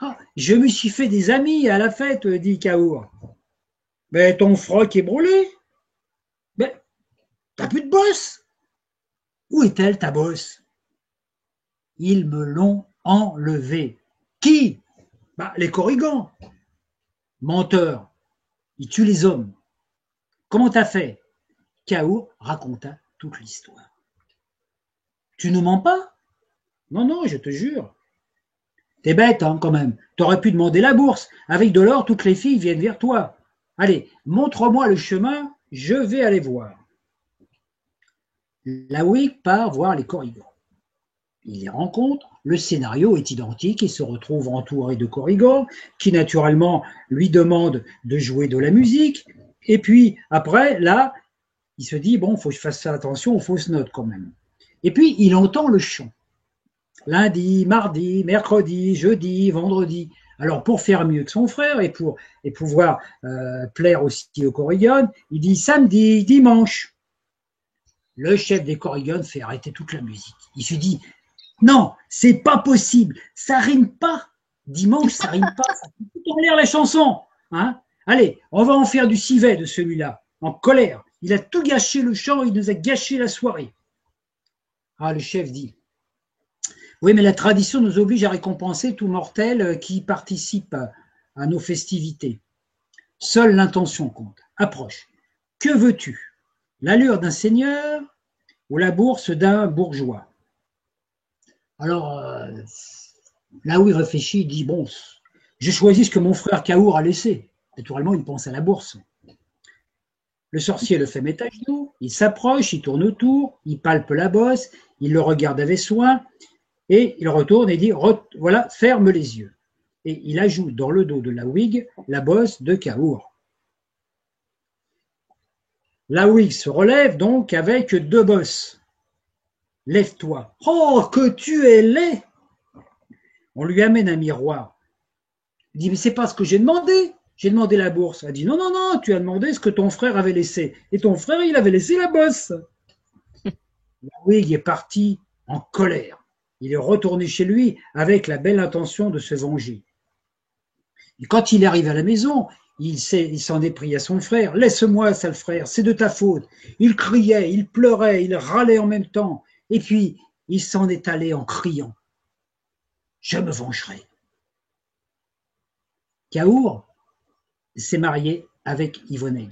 Ah, je me suis fait des amis à la fête, dit Kaour. Mais ton froc est brûlé. Mais t'as plus de bosse. Où est-elle, ta bosse? Ils me l'ont enlevée. Qui? Les Korrigans. Menteur. Ils tuent les hommes. Comment t'as fait? Kaour raconta toute l'histoire. Tu ne mens pas? Non, non, je te jure. T'es bête, hein, quand même. T'aurais pu demander la bourse. Avec de l'or, toutes les filles viennent vers toi. Allez, montre-moi le chemin, je vais aller voir. Laoui part voir les Korrigans. Il les rencontre, le scénario est identique, il se retrouve entouré de Korrigans, qui naturellement lui demandent de jouer de la musique, et puis après, là, il se dit, bon, il faut que je fasse attention aux fausses notes quand même. Et puis, il entend le chant. Lundi, mardi, mercredi, jeudi, vendredi. Alors, pour faire mieux que son frère et pouvoir plaire aussi aux Korrigans, il dit samedi, dimanche. Le chef des Korrigans fait arrêter toute la musique. Il se dit: non, c'est pas possible, ça rime pas. Dimanche, ça rime pas, ça fait tout en l'air la chanson. Hein? Allez, on va en faire du civet de celui-là, en colère. Il a tout gâché le chant, il nous a gâché la soirée. Ah, le chef dit: oui, mais la tradition nous oblige à récompenser tout mortel qui participe à nos festivités. Seule l'intention compte. Approche. Que veux-tu? L'allure d'un seigneur ou la bourse d'un bourgeois? Alors, là où il réfléchit, il dit: bon, je choisis ce que mon frère Kaour a laissé. Naturellement, il pense à la bourse. Le sorcier le fait mettre à genoux, il s'approche, il tourne autour, il palpe la bosse, il le regarde avec soin, et il retourne et dit: voilà, ferme les yeux. Et il ajoute dans le dos de Laoui la bosse de Kaour. Laoui se relève donc avec 2 bosses. Lève-toi. Oh, que tu es laid! On lui amène un miroir. Il dit: mais c'est pas ce que j'ai demandé. J'ai demandé la bourse. Elle dit: non, non, non, tu as demandé ce que ton frère avait laissé. Et ton frère, il avait laissé la bosse. Laoui est parti en colère. Il est retourné chez lui avec la belle intention de se venger. Et quand il arrive à la maison, il s'en est pris à son frère. « Laisse-moi, sale frère, c'est de ta faute. » Il criait, il pleurait, il râlait en même temps. Et puis, il s'en est allé en criant. « Je me vengerai. » Cahour s'est marié avec Yvonne.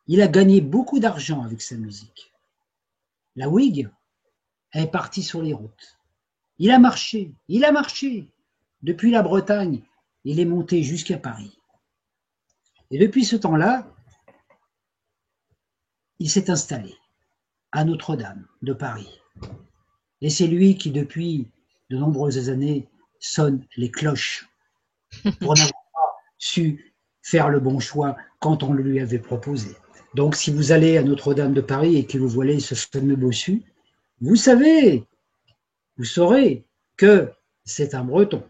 Il a gagné beaucoup d'argent avec sa musique. La Whig est partie sur les routes. Il a marché. Depuis la Bretagne, il est monté jusqu'à Paris. Et depuis ce temps-là, il s'est installé à Notre-Dame de Paris. Et c'est lui qui, depuis de nombreuses années, sonne les cloches pour n'avoir pas su faire le bon choix quand on le lui avait proposé. Donc, si vous allez à Notre-Dame de Paris et que vous voyez ce fameux bossu, vous saurez que c'est un Breton.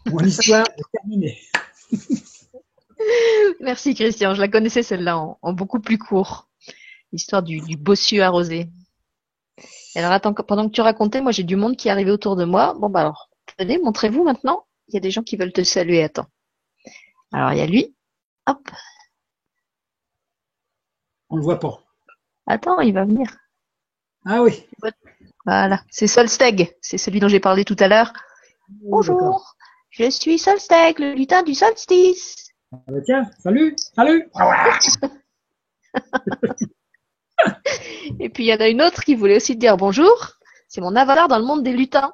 Mon histoire est terminée. Merci Christian, je la connaissais celle-là en beaucoup plus court. L'histoire du bossu arrosé. Alors attends, pendant que tu racontais, moi j'ai du monde qui est arrivé autour de moi. Bon bah alors, tenez, montrez-vous maintenant. Il y a des gens qui veulent te saluer, attends. Alors il y a lui. Hop. On ne le voit pas. Attends, il va venir. Ah oui. Voilà, c'est Solsteg, c'est celui dont j'ai parlé tout à l'heure. Bonjour, je suis Solsteg, le lutin du solstice. Ah bah tiens, salut. Et puis il y en a une autre qui voulait aussi te dire bonjour. C'est mon avatar dans le monde des lutins.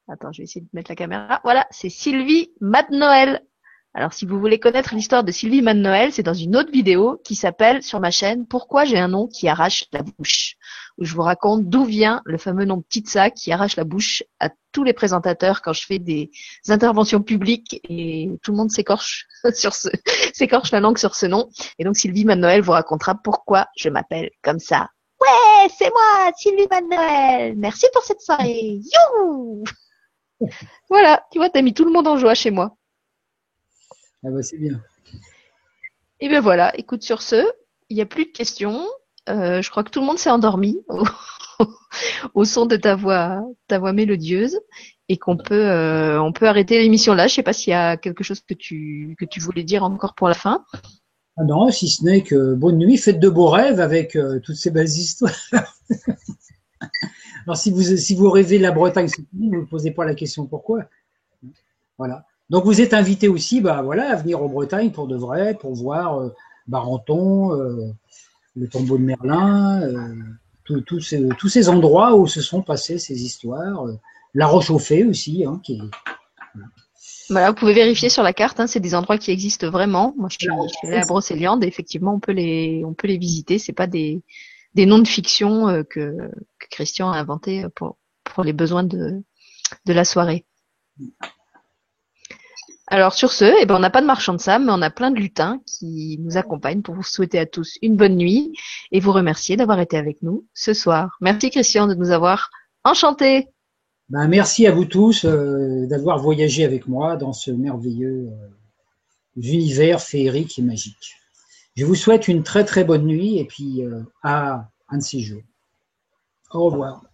Attends, je vais essayer de mettre la caméra. Voilà, c'est Sylvie Mad-Noël. Alors si vous voulez connaître l'histoire de Sylvie Mad-Noël, c'est dans une autre vidéo qui s'appelle sur ma chaîne Pourquoi j'ai un nom qui arrache la bouche, où je vous raconte d'où vient le fameux nom Ptitsa qui arrache la bouche à tous les présentateurs quand je fais des interventions publiques et tout le monde s'écorche s'écorche la langue sur ce nom. Et donc Sylvie Mad-Noël vous racontera pourquoi je m'appelle comme ça. Ouais, c'est moi, Sylvie Mad-Noël. Merci pour cette soirée. Youhou! Voilà, tu vois, t'as mis tout le monde en joie chez moi. Ah bah c'est bien. Et ben voilà, écoute, sur ce, il n'y a plus de questions. Je crois que tout le monde s'est endormi au son de ta voix mélodieuse et qu'on peut, on peut arrêter l'émission là. Je sais pas s'il y a quelque chose que tu voulais dire encore pour la fin. Ah non, si ce n'est que bonne nuit, faites de beaux rêves avec toutes ces belles histoires. Alors si vous rêvez de la Bretagne, vous ne vous posez pas la question pourquoi. Voilà. Donc vous êtes invité aussi, bah voilà, à venir en Bretagne pour de vrai, pour voir Barenton, le tombeau de Merlin, tous ces endroits où se sont passées ces histoires. La Roche-au-Fée aussi, hein, qui est. Voilà, vous pouvez vérifier sur la carte, hein, c'est des endroits qui existent vraiment. Moi, je suis allée à Brocéliande et effectivement, on peut les visiter. C'est pas des noms de fiction que Christian a inventé pour les besoins de la soirée. Alors sur ce, eh ben, on n'a pas de marchand de sable, mais on a plein de lutins qui nous accompagnent pour vous souhaiter à tous une bonne nuit et vous remercier d'avoir été avec nous ce soir. Merci Christian de nous avoir enchantés. Ben, merci à vous tous d'avoir voyagé avec moi dans ce merveilleux univers féerique et magique. Je vous souhaite une très très bonne nuit et puis à un de ces jours. Au revoir.